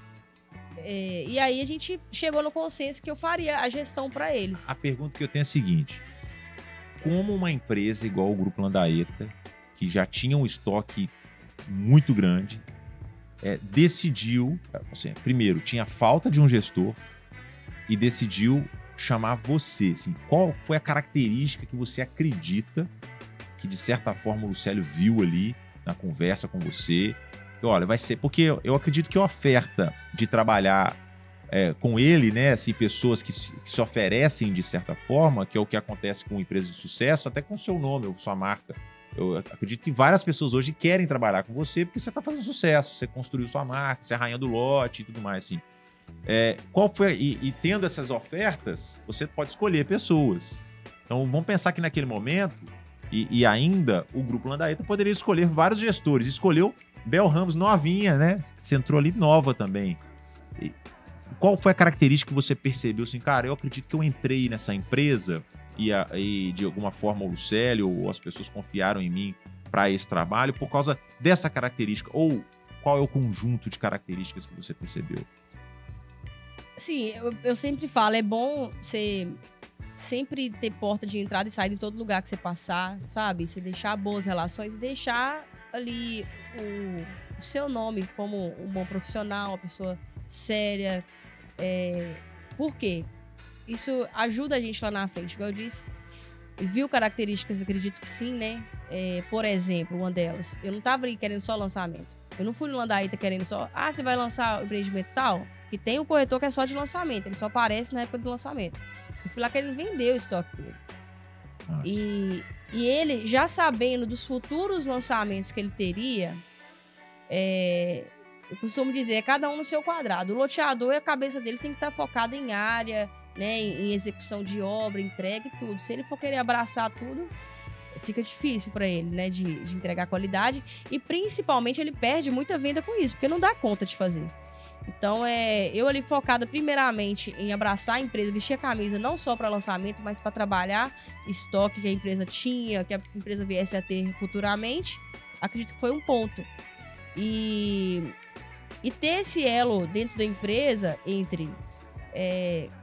E aí a gente chegou no consenso que eu faria a gestão para eles. A pergunta que eu tenho é a seguinte: como uma empresa igual o Grupo Landaeta, que já tinha um estoque muito grande, decidiu, assim, primeiro, tinha falta de um gestor e decidiu chamar você, assim, qual foi a característica que você acredita que, de certa forma, o Lucélio viu ali na conversa com você? Que, olha, vai ser... Porque eu acredito que a oferta de trabalhar com ele, né, assim, pessoas que se oferecem de certa forma, que é o que acontece com empresas de sucesso, até com o seu nome ou sua marca. Eu acredito que várias pessoas hoje querem trabalhar com você porque você está fazendo sucesso, você construiu sua marca, você é a rainha do lote e tudo mais, assim. Qual foi... E tendo essas ofertas, você pode escolher pessoas. Então, vamos pensar que naquele momento, e ainda, o Grupo Landaeta poderia escolher vários gestores. Escolheu Bel Ramos novinha, né? Você entrou ali nova também. Qual foi a característica que você percebeu assim, cara, eu acredito que eu entrei nessa empresa e de alguma forma o Lucélio ou as pessoas confiaram em mim para esse trabalho por causa dessa característica? Ou qual é o conjunto de características que você percebeu? Sim, eu sempre falo, é bom você sempre ter porta de entrada e saída em todo lugar que você passar, sabe? Você deixar boas relações e deixar ali o seu nome como um bom profissional, uma pessoa séria. Por quê? Isso ajuda a gente lá na frente, igual eu disse. Viu características, acredito que sim, né? Por exemplo, uma delas, eu não tava ali querendo só lançamento. Eu não fui no Landaeta querendo só, você vai lançar o empreendimento tal? Que tem um corretor que é só de lançamento, ele só aparece na época do lançamento. Eu fui lá querendo vender o estoque dele. E ele, já sabendo dos futuros lançamentos que ele teria, eu costumo dizer, cada um no seu quadrado. O loteador, a cabeça dele tem que estar focada em área, né, em execução de obra, entrega e tudo. Se ele for querer abraçar tudo, fica difícil para ele, né, de entregar qualidade. E principalmente ele perde muita venda com isso, porque não dá conta de fazer. Então, eu ali focada primeiramente em abraçar a empresa, vestir a camisa não só para lançamento, mas para trabalhar estoque que a empresa tinha, que a empresa viesse a ter futuramente, acredito que foi um ponto. E ter esse elo dentro da empresa entre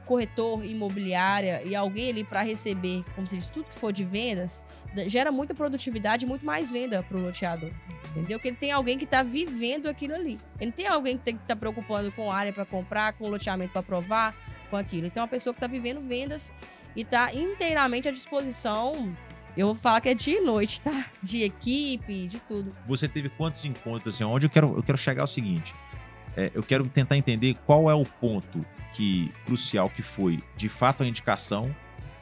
corretor, imobiliária e alguém ali para receber, como se diz, tudo que for de vendas, gera muita produtividade e muito mais venda para o loteador. Entendeu? Que ele tem alguém que está vivendo aquilo ali. Ele não tem alguém que está preocupando com área para comprar, com loteamento para aprovar, com aquilo. Então, é uma pessoa que está vivendo vendas e está inteiramente à disposição. Eu vou falar que é dia e noite, tá? De equipe, de tudo. Você teve quantos encontros? Assim, onde eu quero chegar ao seguinte. Eu quero tentar entender qual é o ponto crucial que foi, de fato, a indicação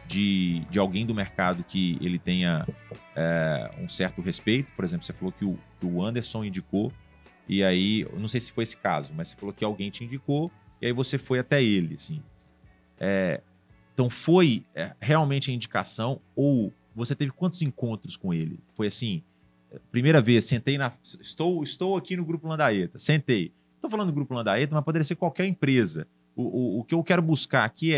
de alguém do mercado que ele tenha um certo respeito. Por exemplo, você falou que o Anderson indicou, e aí, eu não sei se foi esse caso, mas você falou que alguém te indicou, e aí você foi até ele, assim. Então, foi realmente a indicação, ou você teve quantos encontros com ele? Foi assim, primeira vez, sentei estou aqui no Grupo Landaeta, sentei. Estou falando do Grupo Landaeta, mas poderia ser qualquer empresa. O que eu quero buscar aqui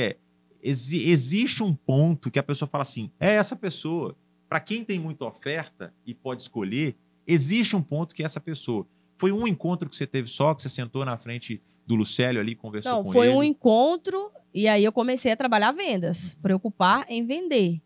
existe um ponto que a pessoa fala assim, essa pessoa, para quem tem muita oferta e pode escolher, existe um ponto que essa pessoa. Foi um encontro que você teve só, que você sentou na frente do Lucélio ali e conversou com ele? Não, foi um encontro e aí eu comecei a trabalhar vendas, preocupar em vender.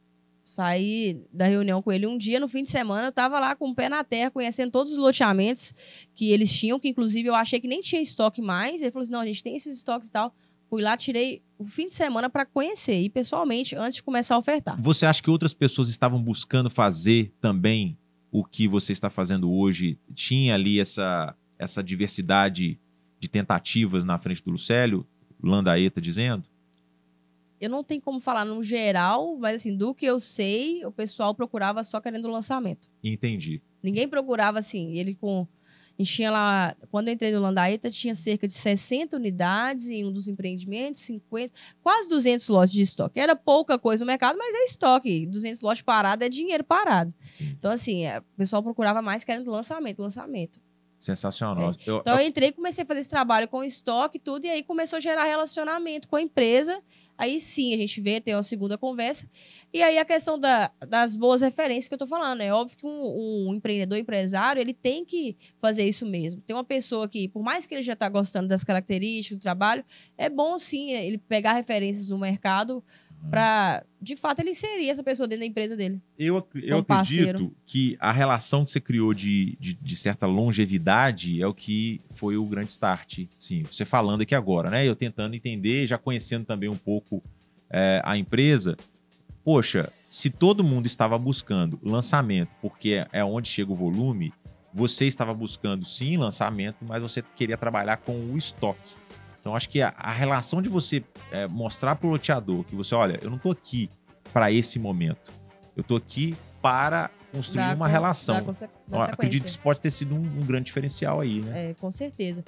Saí da reunião com ele um dia, no fim de semana, eu tava lá com o pé na terra, conhecendo todos os loteamentos que eles tinham, que inclusive eu achei que nem tinha estoque mais. Ele falou assim, não, a gente tem esses estoques e tal. Fui lá, tirei o fim de semana para conhecer, e pessoalmente, antes de começar a ofertar. Você acha que outras pessoas estavam buscando fazer também o que você está fazendo hoje? Tinha ali essa diversidade de tentativas na frente do Lucélio? Landaeta dizendo? Eu não tenho como falar no geral, mas assim, do que eu sei, o pessoal procurava só querendo lançamento. Entendi. Ninguém procurava assim, a gente tinha lá, quando eu entrei no Landaeta, tinha cerca de 60 unidades em um dos empreendimentos, 50, quase 200 lotes de estoque. Era pouca coisa no mercado, mas é estoque. 200 lotes parado é dinheiro parado. Então, assim, o pessoal procurava mais querendo lançamento. Sensacional. Então, eu entrei e comecei a fazer esse trabalho com estoque e tudo, e aí começou a gerar relacionamento com a empresa. Aí sim, a gente vê, tem uma segunda conversa. E aí a questão das boas referências que eu tô falando. É óbvio que um empreendedor, empresário, ele tem que fazer isso mesmo. Tem uma pessoa que, por mais que ele já tá gostando das características do trabalho, é bom sim ele pegar referências no mercado para, de fato, ele inserir essa pessoa dentro da empresa dele. Eu acredito que a relação que você criou de certa longevidade é o que foi o grande start. Sim, você falando aqui agora, né? Eu tentando entender, já conhecendo também um pouco a empresa. Poxa, se todo mundo estava buscando lançamento, porque é onde chega o volume, você estava buscando, sim, lançamento, mas você queria trabalhar com o estoque. Então, acho que a relação de você mostrar para o loteador que você, olha, eu não estou aqui para esse momento. Eu estou aqui para construir uma relação. Acredito que isso pode ter sido um grande diferencial aí, né? Com certeza.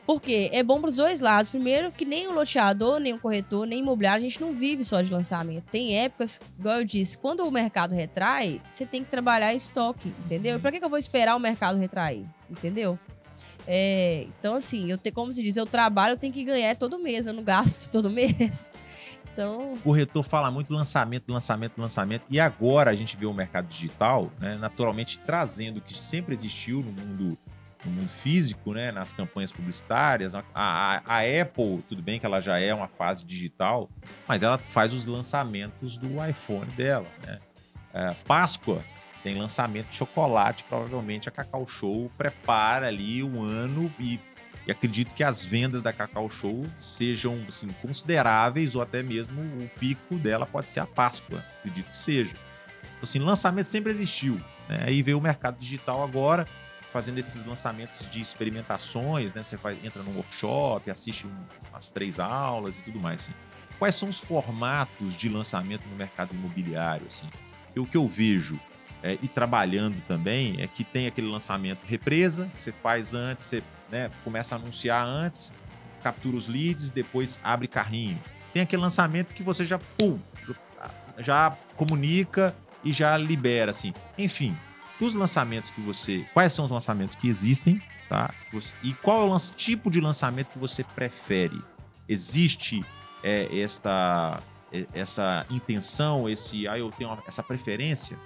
Porque é bom para os dois lados. Primeiro, que nem o loteador, nem o corretor, nem o imobiliário, a gente não vive só de lançamento. Tem épocas, igual eu disse, quando o mercado retrai, você tem que trabalhar em estoque, entendeu? E para que eu vou esperar o mercado retrair, entendeu? Então, assim, como se diz, eu trabalho, eu tenho que ganhar todo mês, eu não gasto todo mês. Então... O corretor fala muito lançamento. E agora a gente vê o mercado digital, né, naturalmente trazendo o que sempre existiu no mundo físico, né, nas campanhas publicitárias. A Apple, tudo bem que ela já é uma fase digital, mas ela faz os lançamentos do iPhone dela, né? Páscoa tem lançamento de chocolate, provavelmente a Cacau Show prepara ali um ano e acredito que as vendas da Cacau Show sejam assim, consideráveis ou até mesmo o pico dela pode ser a Páscoa, acredito que seja. Assim, lançamento sempre existiu, né? Aí veio o mercado digital agora, fazendo esses lançamentos de experimentações, né? Você entra num workshop, assiste umas 3 aulas e tudo mais. Assim. Quais são os formatos de lançamento no mercado imobiliário? Assim? O que eu vejo e trabalhando também é que tem aquele lançamento represa, que você faz antes, você começa a anunciar antes, captura os leads, depois abre carrinho. Tem aquele lançamento que você já comunica e já libera. Assim. Enfim, dos lançamentos quais são os lançamentos que existem, tá? E qual é o tipo de lançamento que você prefere? Existe essa intenção, eu tenho essa preferência?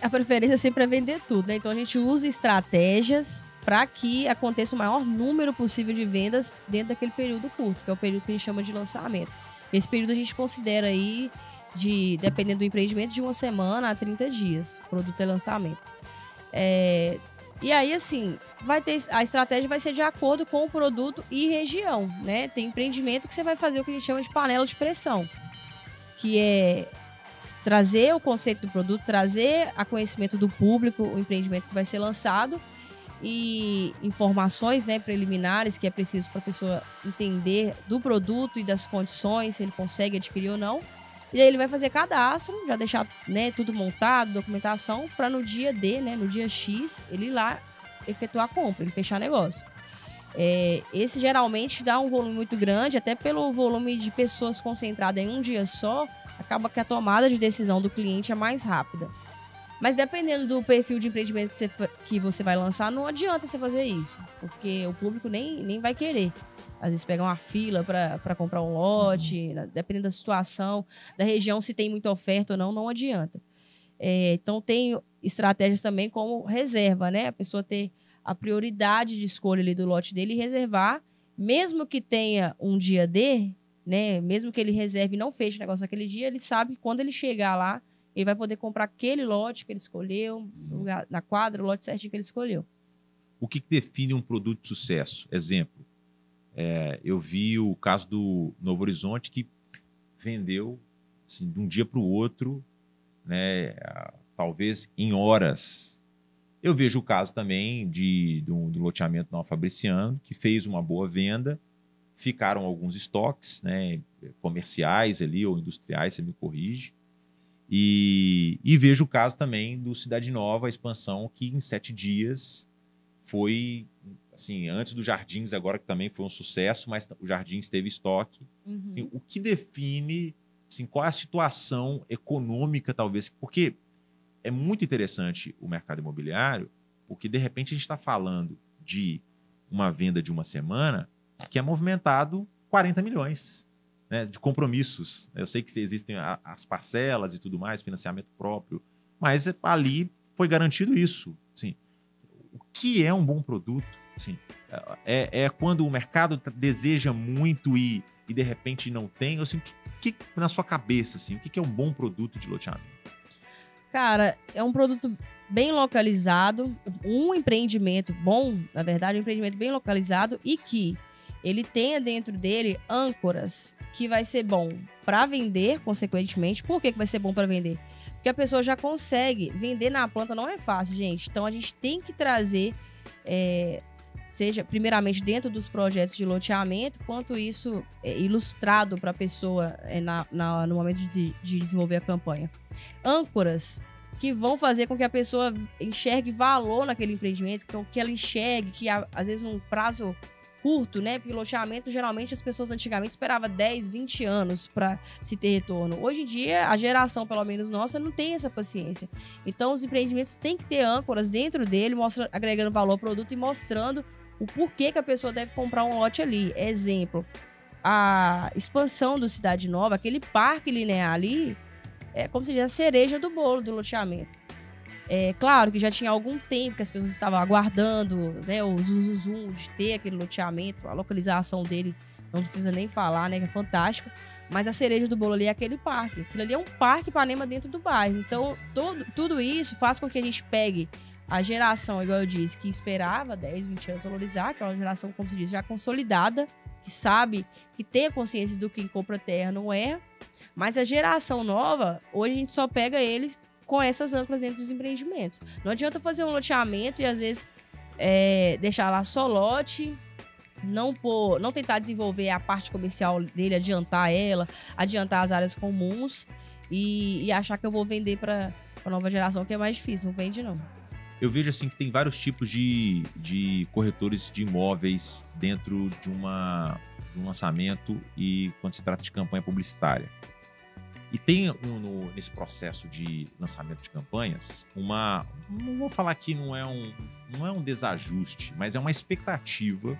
A preferência sempre é vender tudo, né? Então a gente usa estratégias para que aconteça o maior número possível de vendas dentro daquele período curto, que é o período que a gente chama de lançamento. Esse período a gente considera aí, dependendo do empreendimento, de 1 semana a 30 dias. O produto é lançamento. E aí, assim, a estratégia vai ser de acordo com o produto e região, né? Tem empreendimento que você vai fazer o que a gente chama de panela de pressão, que é trazer o conceito do produto, trazer a conhecimento do público, o empreendimento que vai ser lançado e informações, né, preliminares que é preciso para a pessoa entender do produto e das condições, se ele consegue adquirir ou não. E aí ele vai fazer cadastro, já deixar, né, tudo montado, documentação, para no dia D, né, no dia X, ele ir lá efetuar a compra, ele fechar negócio. Esse geralmente dá um volume muito grande, até pelo volume de pessoas concentradas em um dia só, acaba que a tomada de decisão do cliente é mais rápida. Mas dependendo do perfil de empreendimento que você vai lançar, não adianta você fazer isso, porque o público nem vai querer. Às vezes pegar uma fila para comprar um lote, dependendo da situação, da região, se tem muita oferta ou não adianta. Então tem estratégias também como reserva, né? A pessoa ter a prioridade de escolha ali do lote dele e reservar, mesmo que tenha um dia D, né? Mesmo que ele reserve e não feche o negócio naquele dia, ele sabe que quando ele chegar lá, ele vai poder comprar aquele lote que ele escolheu, na quadra, o lote certinho que ele escolheu. O que define um produto de sucesso? Exemplo, eu vi o caso do Novo Horizonte que vendeu assim, de um dia para o outro, né, talvez em horas. Eu vejo o caso também do loteamento Nova Fabriciano, que fez uma boa venda, ficaram alguns estoques, né, comerciais ali ou industriais, você me corrige. E vejo o caso também do Cidade Nova, a expansão, que em 7 dias foi, assim, antes do Jardins, agora que também foi um sucesso, mas o Jardins teve estoque. Uhum. Assim, o que define, assim, qual é a situação econômica, talvez? Porque é muito interessante o mercado imobiliário, porque, de repente, a gente está falando de uma venda de 1 semana que é movimentado 40 milhões. Né, de compromissos. Eu sei que existem as parcelas e tudo mais, financiamento próprio, mas ali foi garantido isso. Assim, o que é um bom produto? Assim, é quando o mercado deseja muito e e de repente não tem? Assim, que na sua cabeça, assim, o que é um bom produto de loteamento? Cara, é um produto bem localizado, um empreendimento bom, na verdade, um empreendimento bem localizado e que ele tenha dentro dele âncoras que vai ser bom para vender, consequentemente. Por que vai ser bom para vender? Porque a pessoa já consegue vender na planta, não é fácil, gente. Então a gente tem que trazer, seja primeiramente dentro dos projetos de loteamento, quanto isso é ilustrado para a pessoa no momento de desenvolver a campanha. Âncoras que vão fazer com que a pessoa enxergue valor naquele empreendimento, que ela enxergue que às vezes num prazo curto, né? Porque loteamento, geralmente, as pessoas antigamente esperavam 10, 20 anos para se ter retorno. Hoje em dia, a geração, pelo menos nossa, não tem essa paciência. Então, os empreendimentos têm que ter âncoras dentro dele, agregando valor ao produto e mostrando o porquê que a pessoa deve comprar um lote ali. Exemplo, a expansão do Cidade Nova, aquele parque linear ali, é como se diz a cereja do bolo do loteamento. É claro que já tinha algum tempo que as pessoas estavam aguardando, né, o zum de ter aquele loteamento, a localização dele não precisa nem falar, né, que é fantástica, mas a cereja do bolo ali é aquele parque. Aquilo ali é um parque Ipanema dentro do bairro. Então, tudo isso faz com que a gente pegue a geração, igual eu disse, que esperava 10, 20 anos valorizar, que é uma geração, como se diz, já consolidada, que sabe, que tem a consciência do que compra terra não é, mas a geração nova, hoje a gente só pega eles com essas âncoras dentro dos empreendimentos. Não adianta fazer um loteamento e, às vezes, deixar lá só lote, não tentar desenvolver a parte comercial dele, adiantar as áreas comuns e achar que eu vou vender para a nova geração, que é mais difícil. Não vende, não. Eu vejo assim que tem vários tipos de corretores de imóveis dentro de um lançamento e quando se trata de campanha publicitária. E tem nesse processo de lançamento de campanhas não vou falar que não é um desajuste, mas é uma expectativa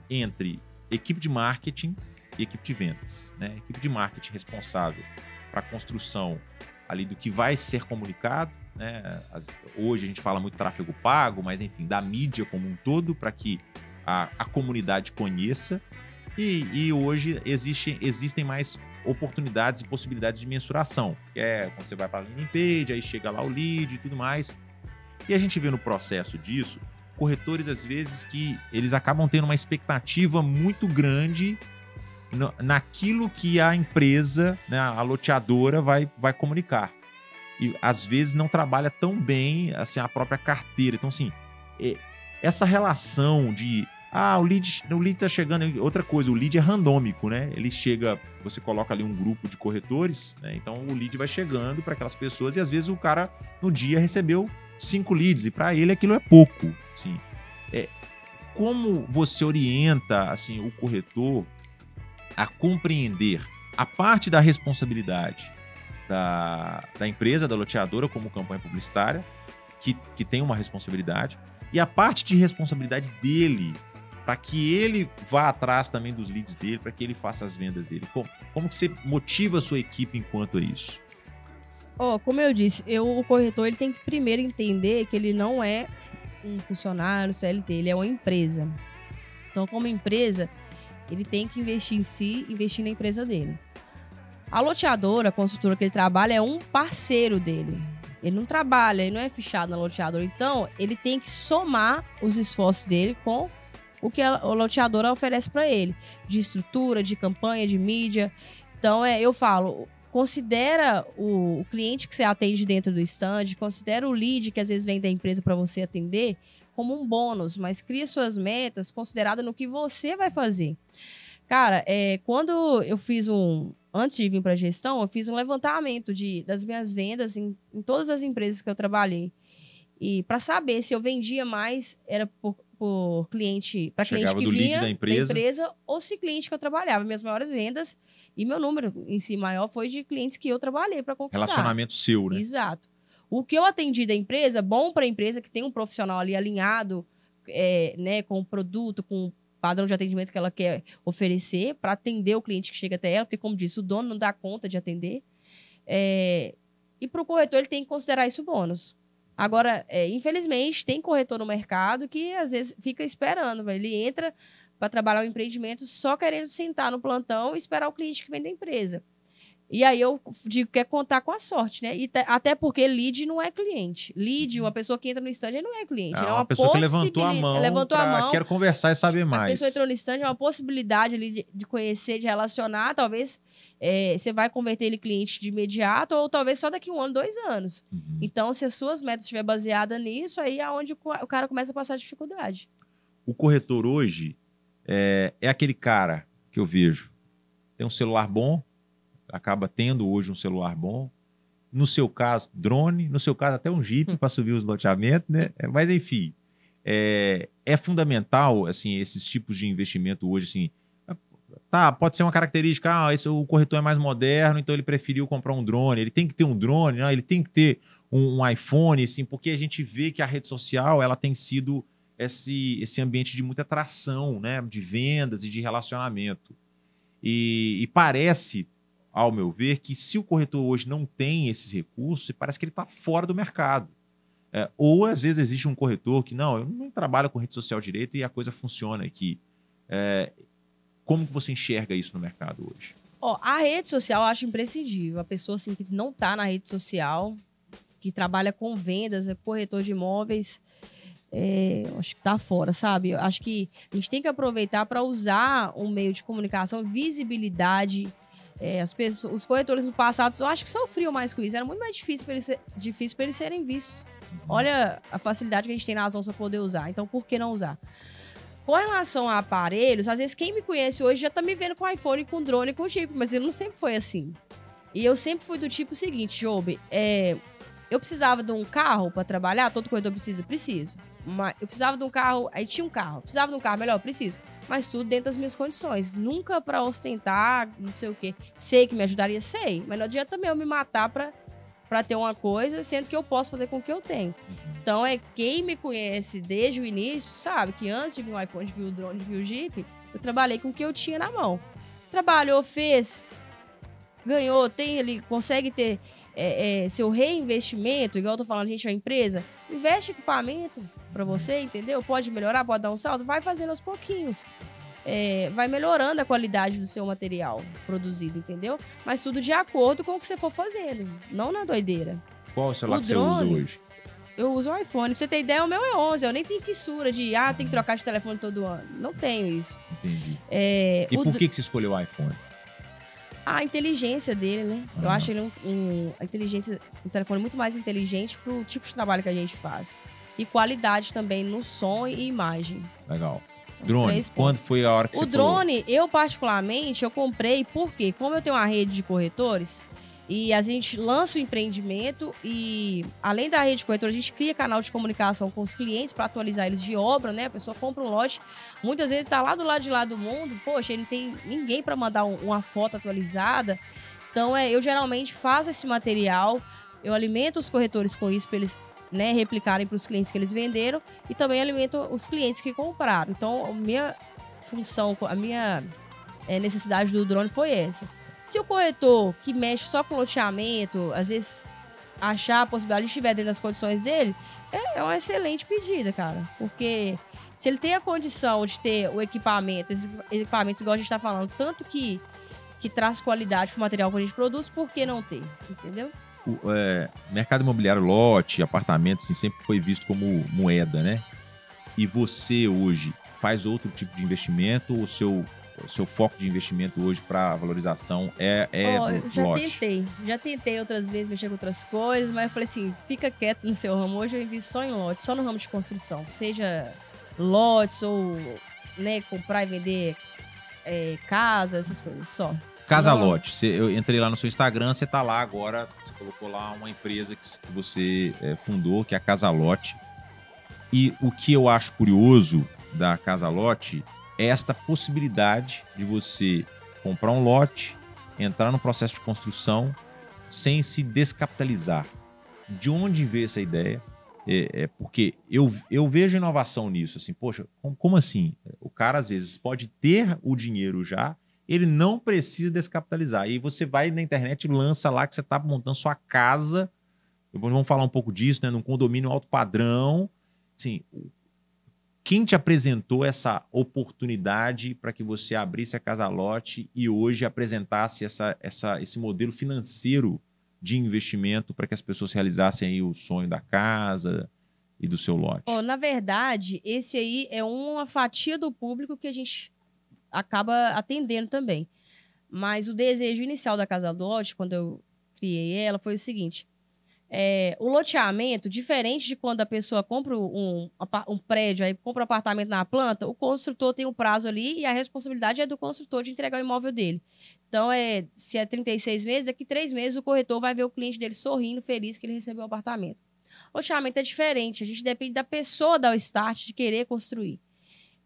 entre equipe de marketing e equipe de vendas, né? Equipe de marketing responsável para a construção ali do que vai ser comunicado, né? Hoje a gente fala muito tráfego pago, mas enfim, da mídia como um todo para que a comunidade conheça. E hoje existem mais oportunidades e possibilidades de mensuração, que é quando você vai para a landing page, aí chega lá o lead e tudo mais. E a gente vê no processo disso, corretores às vezes que eles acabam tendo uma expectativa muito grande naquilo que a empresa, né, a loteadora vai comunicar. E às vezes não trabalha tão bem assim, a própria carteira. Então, assim, essa relação de o lead tá chegando. Outra coisa, o lead é randômico, né? Ele chega, você coloca ali um grupo de corretores, né? Então o lead vai chegando para aquelas pessoas e às vezes o cara no dia recebeu 5 leads e para ele aquilo é pouco, assim. Como você orienta assim o corretor a compreender a parte da responsabilidade da empresa, da loteadora como campanha publicitária, que tem uma responsabilidade, e a parte de responsabilidade dele, para que ele vá atrás também dos leads dele, para que ele faça as vendas dele? Como que você motiva a sua equipe enquanto a isso? Como eu disse, o corretor ele tem que primeiro entender que ele não é um funcionário CLT, ele é uma empresa. Então, como empresa, ele tem que investir em si, investir na empresa dele. A loteadora, a construtora que ele trabalha, é um parceiro dele. Ele não trabalha, ele não é fichado na loteadora. Então, ele tem que somar os esforços dele com o que a loteadora oferece para ele, de estrutura, de campanha, de mídia. Então, eu falo, considera o cliente que você atende dentro do stand, considera o lead que às vezes vem da empresa para você atender como um bônus, mas cria suas metas considerada no que você vai fazer. Cara, quando eu fiz antes de vir para a gestão, eu fiz um levantamento das minhas vendas em todas as empresas que eu trabalhei. E para saber se eu vendia mais, era por cliente, para cliente que vinha da empresa ou se cliente que eu trabalhava. Minhas maiores vendas e meu número em si maior foi de clientes que eu trabalhei para conquistar. Relacionamento seu, né? Exato. O que eu atendi da empresa, bom para a empresa que tem um profissional ali alinhado, né, com o produto, com o padrão de atendimento que ela quer oferecer para atender o cliente que chega até ela, porque, como disse, o dono não dá conta de atender. E para o corretor, ele tem que considerar isso bônus. Agora, infelizmente, tem corretor no mercado que às vezes fica esperando. Ele entra para trabalhar o empreendimento só querendo sentar no plantão e esperar o cliente que vem da empresa. E aí eu digo que é contar com a sorte, né? Até porque lead não é cliente. Lead, uma pessoa que entra no stand, ele não é cliente. É ele é uma pessoa que levantou a mão, quero conversar e saber mais. A pessoa entrou no stand, é uma possibilidade ali de conhecer, de relacionar. Talvez você vai converter ele em cliente de imediato ou talvez só daqui 1 ano, 2 anos. Então, se as suas metas estiverem baseadas nisso, aí é onde o cara começa a passar dificuldade. O corretor hoje é aquele cara que eu vejo, tem um celular bom, acaba tendo hoje um celular bom. No seu caso, drone. No seu caso, até um Jeep para subir os loteamentos, né? Mas, enfim, é fundamental, assim, esses tipos de investimento hoje, assim. Tá, pode ser uma característica, o corretor é mais moderno, então ele preferiu comprar um drone. Ele tem que ter um drone, né? Ele tem que ter um iPhone, assim, porque a gente vê que a rede social, ela tem sido esse ambiente de muita atração, né? De vendas e de relacionamento. E parece, ao meu ver, que se o corretor hoje não tem esses recursos, parece que ele está fora do mercado. Ou, às vezes, existe um corretor que, não, eu não trabalho com rede social direito e a coisa funciona aqui. Como que você enxerga isso no mercado hoje? A rede social eu acho imprescindível. A pessoa assim, que não está na rede social, que trabalha com vendas, é corretor de imóveis, acho que está fora, sabe? Eu acho que a gente tem que aproveitar para usar um meio de comunicação, visibilidade. Os corretores do passado, eu acho que sofriam mais com isso. Era muito mais difícil para eles serem vistos. Olha a facilidade que a gente tem nas mãos para poder usar. Então, por que não usar? Com relação a aparelhos, às vezes quem me conhece hoje já tá me vendo com iPhone, com drone, com chip, mas ele não sempre foi assim. E eu sempre fui do tipo seguinte, Job, eu precisava de um carro para trabalhar, todo corretor precisa, preciso. Mas eu precisava de um carro, aí tinha um carro. Precisava de um carro melhor, preciso. Mas tudo dentro das minhas condições. Nunca para ostentar, não sei o quê. Sei que me ajudaria, sei. Mas não adianta também eu me matar para ter uma coisa, sendo que eu posso fazer com o que eu tenho. Então, quem me conhece desde o início, sabe que antes de vir o iPhone, de vir o drone, de vir o Jeep, eu trabalhei com o que eu tinha na mão. Trabalhou, fez, ganhou, ele consegue ter seu reinvestimento, igual eu tô falando, gente, é uma empresa, investe em equipamento para você, entendeu? Pode melhorar, pode dar um salto, vai fazendo aos pouquinhos. Vai melhorando a qualidade do seu material produzido, entendeu? Mas tudo de acordo com o que você for fazendo, não na doideira. Qual o celular que você usa hoje? Eu uso o iPhone. Pra você ter ideia, o meu é 11. Eu nem tenho fissura de, tem que trocar de telefone todo ano. Não tenho isso. Entendi. E por que você escolheu o iPhone? A inteligência dele, né? Eu acho ele um telefone muito mais inteligente pro tipo de trabalho que a gente faz. E qualidade também no som e imagem. Legal. Drone, quando foi a hora que você falou? O drone, eu particularmente, eu comprei porque, como eu tenho uma rede de corretores, e a gente lança o empreendimento e, além da rede de corretor, a gente cria canal de comunicação com os clientes para atualizar eles de obra, né? A pessoa compra um lote, muitas vezes está lá do lado de lá do mundo, poxa, ele não tem ninguém para mandar uma foto atualizada. Então, eu geralmente faço esse material, eu alimento os corretores com isso para eles, né, replicarem para os clientes que eles venderam e também alimento os clientes que compraram. Então, a minha função, a minha necessidade do drone foi essa. Se o corretor que mexe só com loteamento, às vezes achar a possibilidade de estiver dentro das condições dele, é uma excelente pedida, cara. Porque se ele tem a condição de ter o equipamento, esses equipamentos, igual a gente está falando, tanto que traz qualidade para o material que a gente produz, por que não ter? Entendeu? O mercado imobiliário, lote, apartamento, assim, sempre foi visto como moeda, né? E você hoje faz outro tipo de investimento? O seu foco de investimento hoje para valorização eu já tentei outras vezes mexer com outras coisas, mas eu falei assim, fica quieto no seu ramo. Hoje eu invisto só em lote, só no ramo de construção, seja lotes ou, né, comprar e vender casa, essas coisas, só. Casa Lote, eu entrei lá no seu Instagram, você tá lá agora, você colocou lá uma empresa que você fundou, que é a Casa Lote. E o que eu acho curioso da Casa Lote é esta possibilidade de você comprar um lote, entrar no processo de construção sem se descapitalizar. De onde veio essa ideia? Porque eu vejo inovação nisso. Assim, poxa, como assim? O cara, às vezes, pode ter o dinheiro já, ele não precisa descapitalizar. E você vai na internet e lança lá que você está montando sua casa Vamos falar um pouco disso, né? Num condomínio alto padrão, assim, quem te apresentou essa oportunidade para que você abrisse a Casa Lote e hoje apresentasse esse modelo financeiro de investimento para que as pessoas realizassem aí o sonho da casa e do seu lote? Na verdade, esse aí é uma fatia do público que a gente acaba atendendo também. Mas o desejo inicial da Casa Lote, quando eu criei ela, foi o seguinte. O loteamento, diferente de quando a pessoa compra um prédio, aí compra um apartamento na planta, o construtor tem um prazo ali e a responsabilidade é do construtor de entregar o imóvel dele. Então, se é 36 meses, daqui 3 meses o corretor vai ver o cliente dele sorrindo, feliz que ele recebeu o apartamento. O loteamento é diferente, a gente depende da pessoa dar o start de querer construir.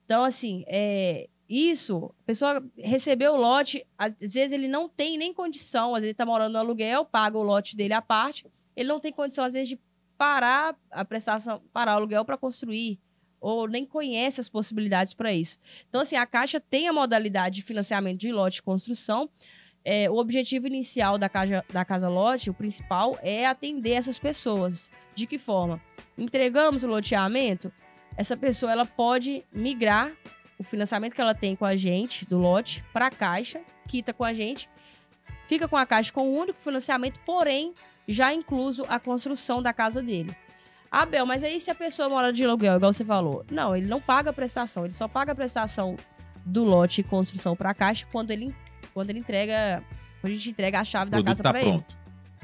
Então, assim, a pessoa recebeu o lote, às vezes ele não tem nem condição, às vezes está morando no aluguel, paga o lote dele à parte, ele não tem condição, às vezes, de parar a prestação, parar o aluguel para construir, ou nem conhece as possibilidades para isso. Então, assim, a Caixa tem a modalidade de financiamento de lote de construção. O objetivo inicial da Casa Lote, o principal, é atender essas pessoas. De que forma? Entregamos o loteamento, essa pessoa ela pode migrar o financiamento que ela tem com a gente, do lote, para a Caixa, quita com a gente, fica com a Caixa com o único financiamento, porém, já incluso a construção da casa dele. Bel, mas aí se a pessoa mora de aluguel, igual você falou, não, ele não paga a prestação, ele só paga a prestação do lote e construção para a Caixa quando a gente entrega a chave da casa para ele.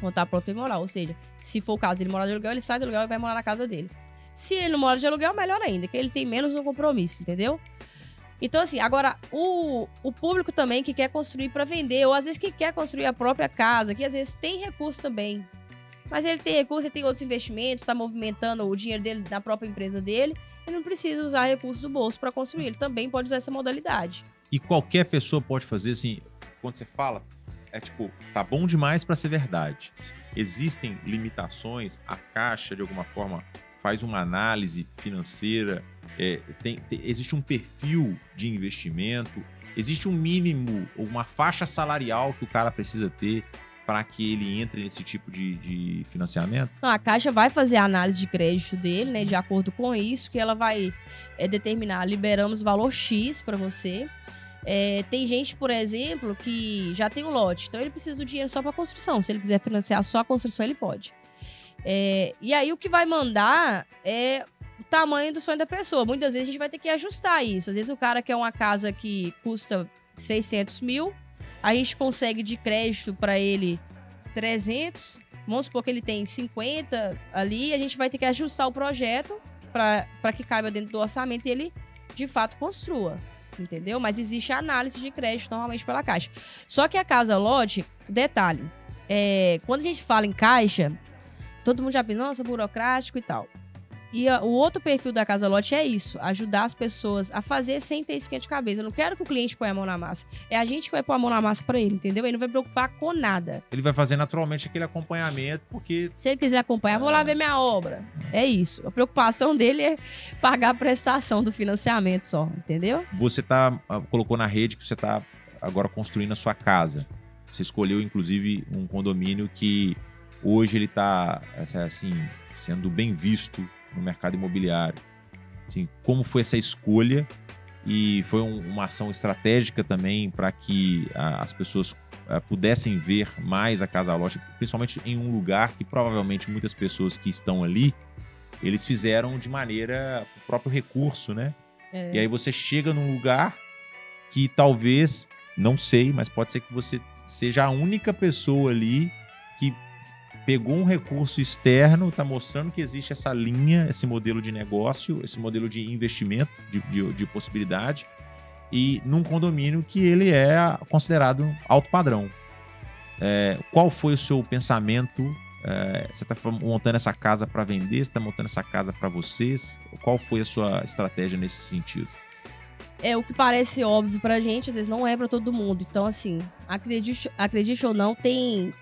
Quando tá pronto para ele morar. Ou seja, se for o caso ele morar de aluguel, ele sai do aluguel e vai morar na casa dele. Se ele não mora de aluguel, melhor ainda, que ele tem menos um compromisso, entendeu? Então, assim, agora, o público também que quer construir para vender, ou às vezes que quer construir a própria casa, que às vezes tem recurso também. Mas ele tem recurso, ele tem outros investimentos, está movimentando o dinheiro dele na própria empresa dele, ele não precisa usar recursos do bolso para construir, ele também pode usar essa modalidade. E qualquer pessoa pode fazer, assim, quando você fala, tá bom demais para ser verdade. Existem limitações, a Caixa, de alguma forma, faz uma análise financeira, existe um perfil de investimento, existe um mínimo, uma faixa salarial que o cara precisa ter para que ele entre nesse tipo de financiamento? Não, a Caixa vai fazer a análise de crédito dele, né? De acordo com isso, que ela vai determinar, liberamos valor X para você. Tem gente, por exemplo, que já tem um lote, então ele precisa do dinheiro só para construção. Se ele quiser financiar só a construção, ele pode. E aí o que vai mandar é o tamanho do sonho da pessoa. Muitas vezes a gente vai ter que ajustar isso. Às vezes o cara quer uma casa que custa 600 mil, a gente consegue de crédito para ele 300, vamos supor que ele tem 50 ali, a gente vai ter que ajustar o projeto para que caiba dentro do orçamento e ele, de fato, construa, entendeu? Mas existe a análise de crédito normalmente pela Caixa. Só que a Casa Lote, detalhe, quando a gente fala em Caixa, todo mundo já pensa, nossa, burocrático e tal. E o outro perfil da Casa Lote é isso, ajudar as pessoas a fazer sem ter esquenta de cabeça. Eu não quero que o cliente ponha a mão na massa. É a gente que vai pôr a mão na massa para ele, entendeu? Ele não vai preocupar com nada. Ele vai fazer naturalmente aquele acompanhamento, porque... Se ele quiser acompanhar, vou lá ver minha obra. É isso. A preocupação dele é pagar a prestação do financiamento só, entendeu? Você colocou na rede que você está agora construindo a sua casa. Você escolheu, inclusive, um condomínio que hoje ele está, assim, sendo bem visto no mercado imobiliário. Assim, como foi essa escolha? E foi uma ação estratégica também para que as pessoas pudessem ver mais a Casa Lote, principalmente em um lugar que provavelmente muitas pessoas que estão ali, eles fizeram de maneira o próprio recurso, né? E aí você chega num lugar que talvez, não sei, mas pode ser que você seja a única pessoa ali que pegou um recurso externo, está mostrando que existe essa linha, esse modelo de negócio, esse modelo de investimento, de possibilidade, e num condomínio que ele é considerado alto padrão. Qual foi o seu pensamento? Você está montando essa casa para vender? Você está montando essa casa para vocês? Qual foi a sua estratégia nesse sentido? O que parece óbvio pra gente, às vezes não é para todo mundo. Então, assim, acredite ou não, tem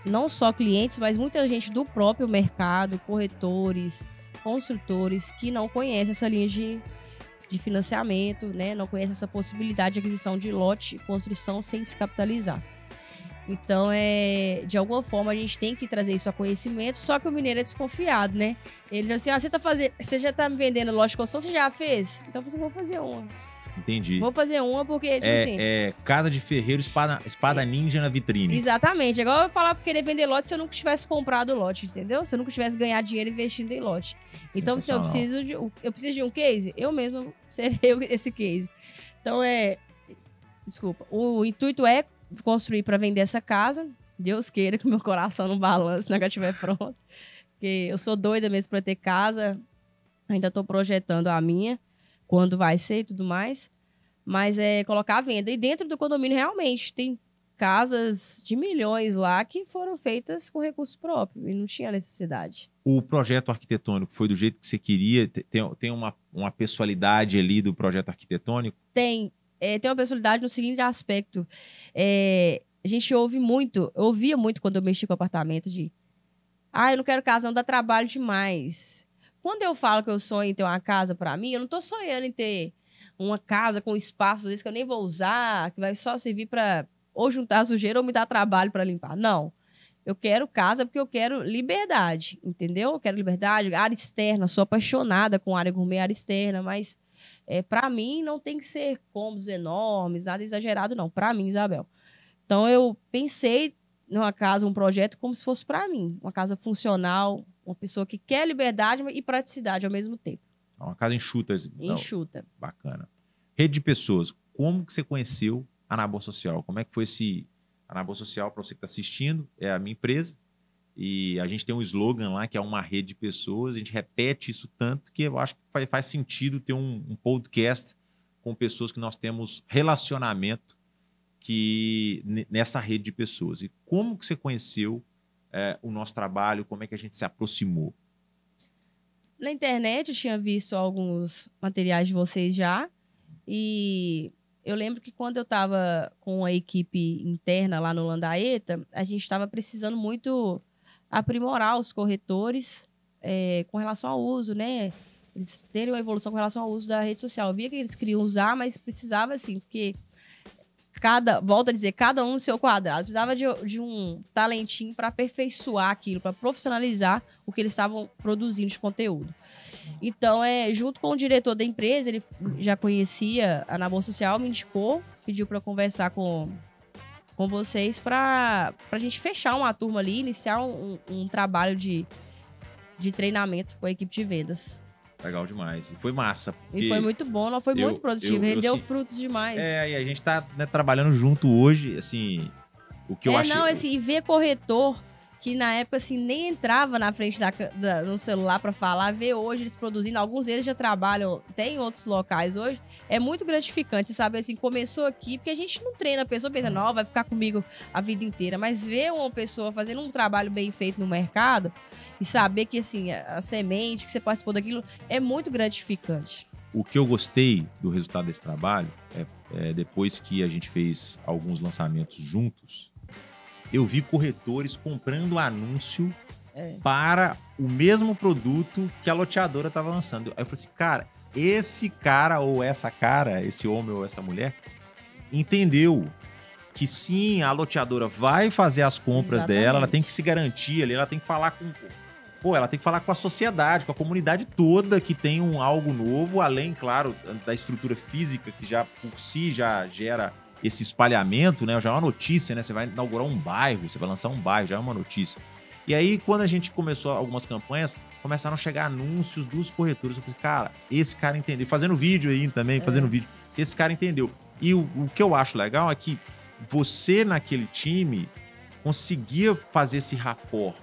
não só clientes, mas muita gente do próprio mercado, corretores, construtores, que não conhecem essa linha de financiamento, né? Não conhecem essa possibilidade de aquisição de lote e construção sem descapitalizar. Então, de alguma forma, a gente tem que trazer isso a conhecimento, só que o mineiro é desconfiado, né? Ele diz assim, você já tá me vendendo loja de construção, você já fez? Então, eu falei, vou fazer uma. Entendi. Vou fazer uma porque, tipo assim... Casa de ferreiro, espada ninja na vitrine. Exatamente. É igual eu falar pra querer vender lote se eu nunca tivesse comprado o lote, entendeu? Se eu nunca tivesse ganhado dinheiro investindo em lote. Então, se eu preciso de um case, eu mesmo serei esse case. Então, desculpa. O intuito é construir para vender essa casa. Deus queira que o meu coração não balance na hora que estiver pronto. Porque eu sou doida mesmo para ter casa. Ainda estou projetando a minha, quando vai ser e tudo mais. Mas colocar à venda. E dentro do condomínio, realmente, tem casas de milhões lá que foram feitas com recurso próprio. E não tinha necessidade. O projeto arquitetônico foi do jeito que você queria? Tem uma pessoalidade ali do projeto arquitetônico? Tem uma personalidade no seguinte aspecto. A gente ouvia muito quando eu mexi com o apartamento eu não quero casa, não dá trabalho demais. Quando eu falo que eu sonho em ter uma casa para mim, eu não tô sonhando em ter uma casa com espaços, às vezes, que eu nem vou usar, que vai só servir para ou juntar sujeira ou me dar trabalho para limpar. Não. Eu quero casa porque eu quero liberdade, entendeu? Eu quero liberdade, área externa, sou apaixonada com área gourmet, área externa, mas para mim não tem que ser cômodos enormes, nada exagerado, não. Para mim, Isabel. Então, eu pensei numa casa, um projeto como se fosse para mim. Uma casa funcional, uma pessoa que quer liberdade e praticidade ao mesmo tempo. Uma casa enxuta. Enxuta. Bacana. Rede de pessoas. Como que você conheceu a Anabor Social? Como é que foi esse... A Anabor Social, para você que está assistindo, é a minha empresa. E a gente tem um slogan lá, que é uma rede de pessoas. A gente repete isso tanto que eu acho que faz sentido ter um podcast com pessoas que nós temos relacionamento nessa rede de pessoas. E como que você conheceu o nosso trabalho? Como é que a gente se aproximou? Na internet eu tinha visto alguns materiais de vocês já. E eu lembro que quando eu estava com a equipe interna lá no Landaeta, a gente estava precisando muito aprimorar os corretores com relação ao uso, né? Eles terem uma evolução com relação ao uso da rede social. Eu via que eles queriam usar, mas precisava, assim, porque volto a dizer, cada um no seu quadrado. Precisava de um talentinho para aperfeiçoar aquilo, para profissionalizar o que eles estavam produzindo de conteúdo. Então, junto com o diretor da empresa, ele já conhecia a Anabor Social, me indicou, pediu para conversar com vocês para a gente fechar uma turma ali, iniciar um trabalho de treinamento com a equipe de vendas. Legal demais. E foi massa. E foi muito bom, foi muito produtivo, rendeu frutos demais. E a gente tá trabalhando junto hoje, assim, o que eu achei... e ver corretor que na época, assim, nem entrava na frente no celular para falar, ver hoje eles produzindo, alguns deles já trabalham, tem em outros locais hoje, é muito gratificante, sabe, assim, começou aqui, porque a gente não treina a pessoa, pensa, não, vai ficar comigo a vida inteira, mas ver uma pessoa fazendo um trabalho bem feito no mercado e saber que, assim, a semente, que você participou daquilo, é muito gratificante. O que eu gostei do resultado desse trabalho depois que a gente fez alguns lançamentos juntos, eu vi corretores comprando anúncio para o mesmo produto que a loteadora estava lançando. Aí eu falei assim, cara, esse cara ou essa cara, esse homem ou essa mulher, entendeu que sim, a loteadora vai fazer as compras dela, ela tem que se garantir ali, ela tem que falar ela tem que falar com a sociedade, com a comunidade toda que tem algo novo, além, claro, da estrutura física que já por si já gera esse espalhamento, né? Já é uma notícia, né? Você vai inaugurar um bairro, você vai lançar um bairro, já é uma notícia. E aí, quando a gente começou algumas campanhas, começaram a chegar anúncios dos corretores. Eu falei, cara, esse cara entendeu. Fazendo vídeo aí também, fazendo vídeo. Esse cara entendeu. E o que eu acho legal é que você, naquele time, conseguia fazer esse rapport,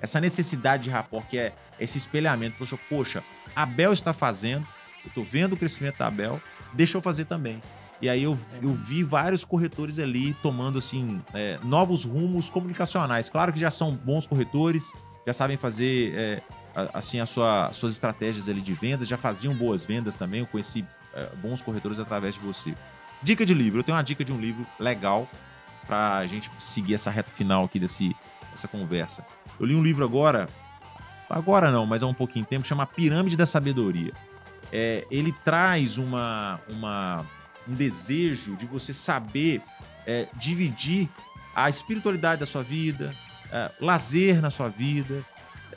essa necessidade de rapport, que é esse espelhamento. Poxa, a Bel está fazendo, eu tô vendo o crescimento da Bel, deixa eu fazer também. E aí eu vi vários corretores ali tomando, assim, novos rumos comunicacionais. Claro que já são bons corretores, já sabem fazer, assim, as suas estratégias ali de vendas, já faziam boas vendas também. Eu conheci bons corretores através de você. Dica de livro. Eu tenho uma dica de um livro legal pra gente seguir essa reta final aqui dessa conversa. Eu li um livro agora não, mas há um pouquinho de tempo, que chama Pirâmide da Sabedoria. Ele traz um desejo de você saber dividir a espiritualidade da sua vida, lazer na sua vida,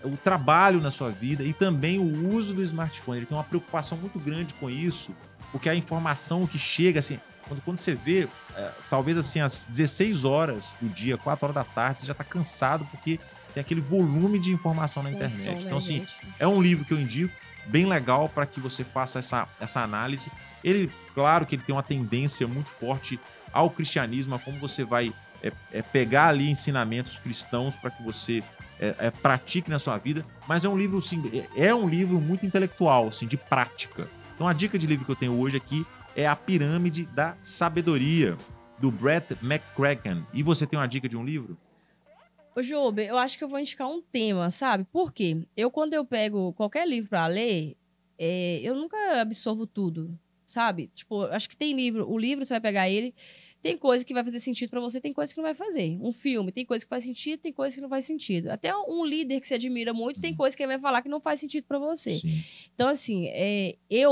o trabalho na sua vida e também o uso do smartphone. Ele tem uma preocupação muito grande com isso, porque a informação que chega, assim, quando você vê, talvez assim, às 16 horas do dia, 4 horas da tarde, você já está cansado porque tem aquele volume de informação na internet. Então, assim, é um livro que eu indico, bem legal para que você faça essa análise. Ele, claro que ele tem uma tendência muito forte ao cristianismo, a como você vai pegar ali ensinamentos cristãos para que você pratique na sua vida, mas é um livro, sim, é um livro muito intelectual, assim, de prática. Então, a dica de livro que eu tenho hoje aqui é A Pirâmide da Sabedoria, do Brett McCracken. E você tem uma dica de um livro? Ô, Jobe, eu acho que eu vou indicar um tema, sabe? Por quê? Quando eu pego qualquer livro para ler, eu nunca absorvo tudo, sabe? Tipo, acho que tem livro, o livro você vai pegar ele, tem coisa que vai fazer sentido para você, tem coisa que não vai fazer. Um filme, tem coisa que faz sentido, tem coisa que não faz sentido. Até um líder que você admira muito, tem coisa que ele vai falar que não faz sentido para você. Sim. Então, assim,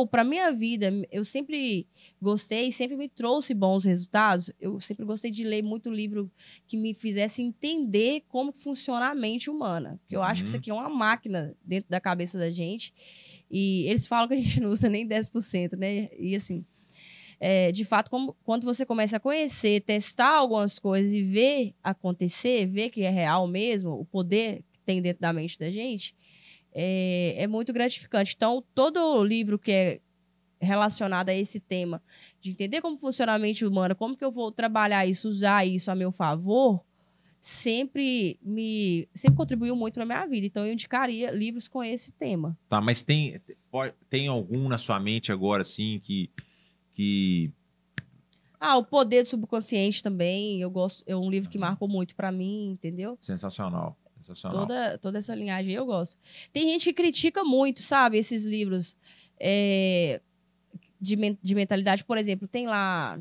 pra minha vida, eu sempre gostei, sempre me trouxe bons resultados. Eu sempre gostei de ler muito livro que me fizesse entender como funciona a mente humana. Porque eu acho que isso aqui é uma máquina dentro da cabeça da gente. E eles falam que a gente não usa nem 10%, né? E, assim, de fato, quando você começa a conhecer, testar algumas coisas e ver acontecer, ver que é real mesmo, o poder que tem dentro da mente da gente, é muito gratificante. Então, todo livro que é relacionado a esse tema, de entender como funciona a mente humana, como que eu vou trabalhar isso, usar isso a meu favor, sempre contribuiu muito para minha vida. Então, eu indicaria livros com esse tema. Tá, mas tem algum na sua mente agora, assim, que... O Poder do Subconsciente também, eu gosto, é um livro que marcou muito para mim, entendeu? Sensacional. Toda essa linhagem eu gosto. Tem gente que critica muito, sabe, esses livros de mentalidade. Por exemplo, tem lá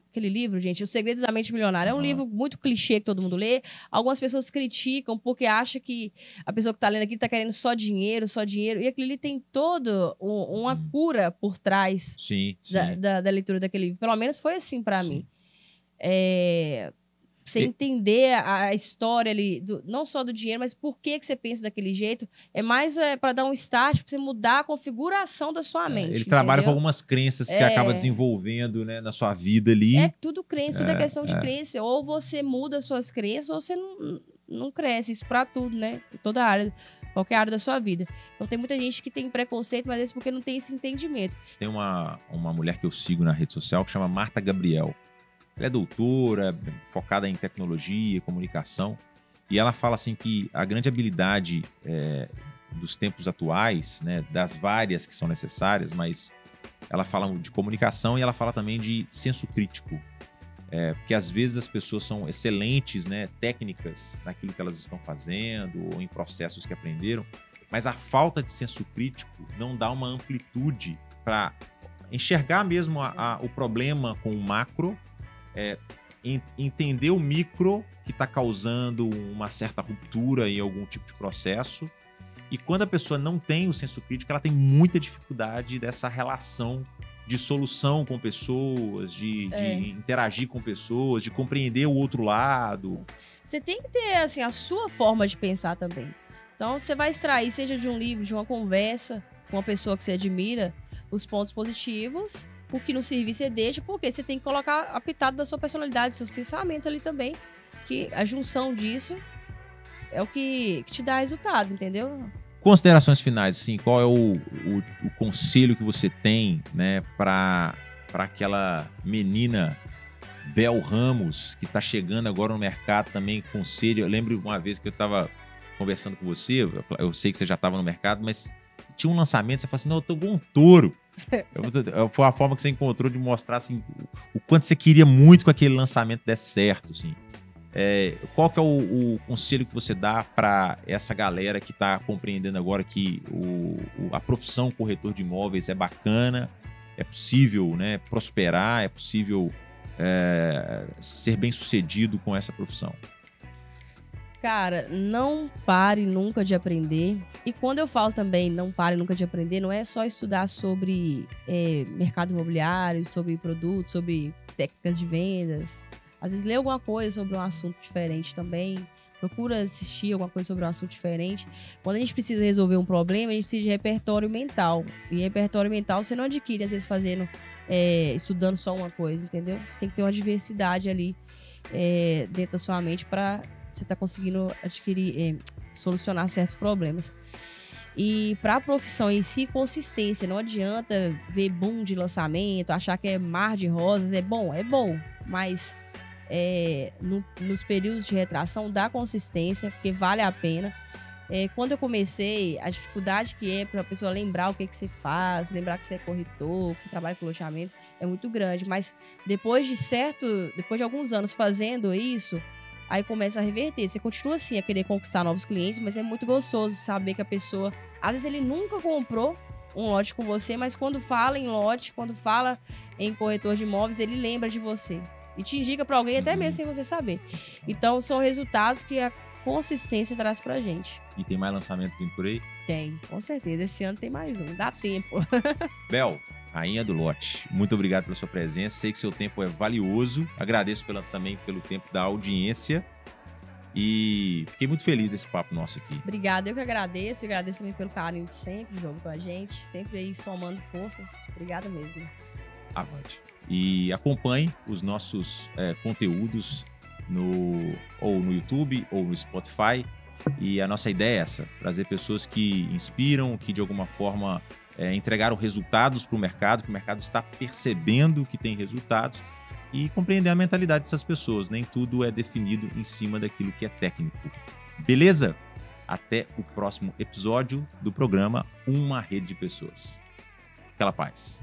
aquele livro, gente, Os Segredos da Mente Milionária. É um livro muito clichê que todo mundo lê. Algumas pessoas criticam porque acham que a pessoa que está lendo aqui está querendo só dinheiro. E aquele ali tem toda uma cura por trás da leitura daquele livro. Pelo menos foi assim para mim. Você entender a história ali, não só do dinheiro, mas por que você pensa daquele jeito, é mais para dar um start, para você mudar a configuração da sua mente. Ele trabalha com algumas crenças que você acaba desenvolvendo, né, na sua vida ali. É tudo crença, tudo é questão de crença. Ou você muda suas crenças, ou você não cresce. Isso para tudo, né? Toda área, qualquer área da sua vida. Então tem muita gente que tem preconceito, mas é porque não tem esse entendimento. Tem uma mulher que eu sigo na rede social que chama Marta Gabriel. Ela é doutora, focada em tecnologia, comunicação, e ela fala assim que a grande habilidade dos tempos atuais, né, das várias que são necessárias, mas ela fala de comunicação e ela fala também de senso crítico, porque às vezes as pessoas são excelentes, né, técnicas naquilo que elas estão fazendo ou em processos que aprenderam, mas a falta de senso crítico não dá uma amplitude para enxergar mesmo o problema com o macro, entender o micro que está causando uma certa ruptura em algum tipo de processo. E quando a pessoa não tem o senso crítico, ela tem muita dificuldade dessa relação de solução com pessoas, de interagir com pessoas, de compreender o outro lado. Você tem que ter assim, a sua forma de pensar também. Então, você vai extrair, seja de um livro, de uma conversa com uma pessoa que você admira, os pontos positivos. O que não servir, você deixa, porque você tem que colocar a pitada da sua personalidade, dos seus pensamentos ali também, que a junção disso é o que te dá resultado, entendeu? Considerações finais, assim, qual é o conselho que você tem, né, para aquela menina Bel Ramos, que está chegando agora no mercado também com sede? Eu lembro uma vez que eu estava conversando com você, eu sei que você já estava no mercado, mas tinha um lançamento, você falou assim, não, eu tô igual um touro. Foi a forma que você encontrou de mostrar assim, o quanto você queria muito que aquele lançamento desse certo. Assim. Qual que é o conselho que você dá para essa galera que está compreendendo agora que a profissão corretor de imóveis é bacana, é possível, né, prosperar, é possível ser bem sucedido com essa profissão? Cara, não pare nunca de aprender. E quando eu falo também não pare nunca de aprender, não é só estudar sobre mercado imobiliário, sobre produtos, sobre técnicas de vendas. Às vezes lê alguma coisa sobre um assunto diferente também. Procura assistir alguma coisa sobre um assunto diferente. Quando a gente precisa resolver um problema, a gente precisa de repertório mental. E repertório mental você não adquire, às vezes, estudando só uma coisa, entendeu? Você tem que ter uma diversidade ali dentro da sua mente para você estar conseguindo solucionar certos problemas. E para a profissão em si, consistência. Não adianta ver boom de lançamento, achar que é mar de rosas. É bom, mas nos períodos de retração dá consistência, porque vale a pena. Quando eu comecei, a dificuldade que é para a pessoa lembrar o que você faz, lembrar que você é corretor, que você trabalha com loteamentos, é muito grande. Mas depois de alguns anos fazendo isso, aí começa a reverter. Você continua assim a querer conquistar novos clientes, mas é muito gostoso saber que a pessoa, às vezes ele nunca comprou um lote com você, mas quando fala em lote, quando fala em corretor de imóveis, ele lembra de você. E te indica para alguém até mesmo sem você saber. Então, são resultados que a consistência traz pra gente. E tem mais lançamento vindo por aí? Tem, com certeza. Esse ano tem mais um. Dá tempo. Bel, rainha do lote, muito obrigado pela sua presença. Sei que seu tempo é valioso. Agradeço também pelo tempo da audiência. E fiquei muito feliz desse papo nosso aqui. Obrigada, eu que agradeço. E agradeço também pelo carinho de sempre, jogo com a gente. Sempre aí somando forças. Obrigada mesmo. Avante. E acompanhe os nossos conteúdos ou no YouTube ou no Spotify. E a nossa ideia é essa, trazer pessoas que inspiram, que de alguma forma entregaram resultados para o mercado, que o mercado está percebendo que tem resultados e compreender a mentalidade dessas pessoas. Nem tudo é definido em cima daquilo que é técnico. Beleza? Até o próximo episódio do programa Uma Rede de Pessoas. Aquela paz.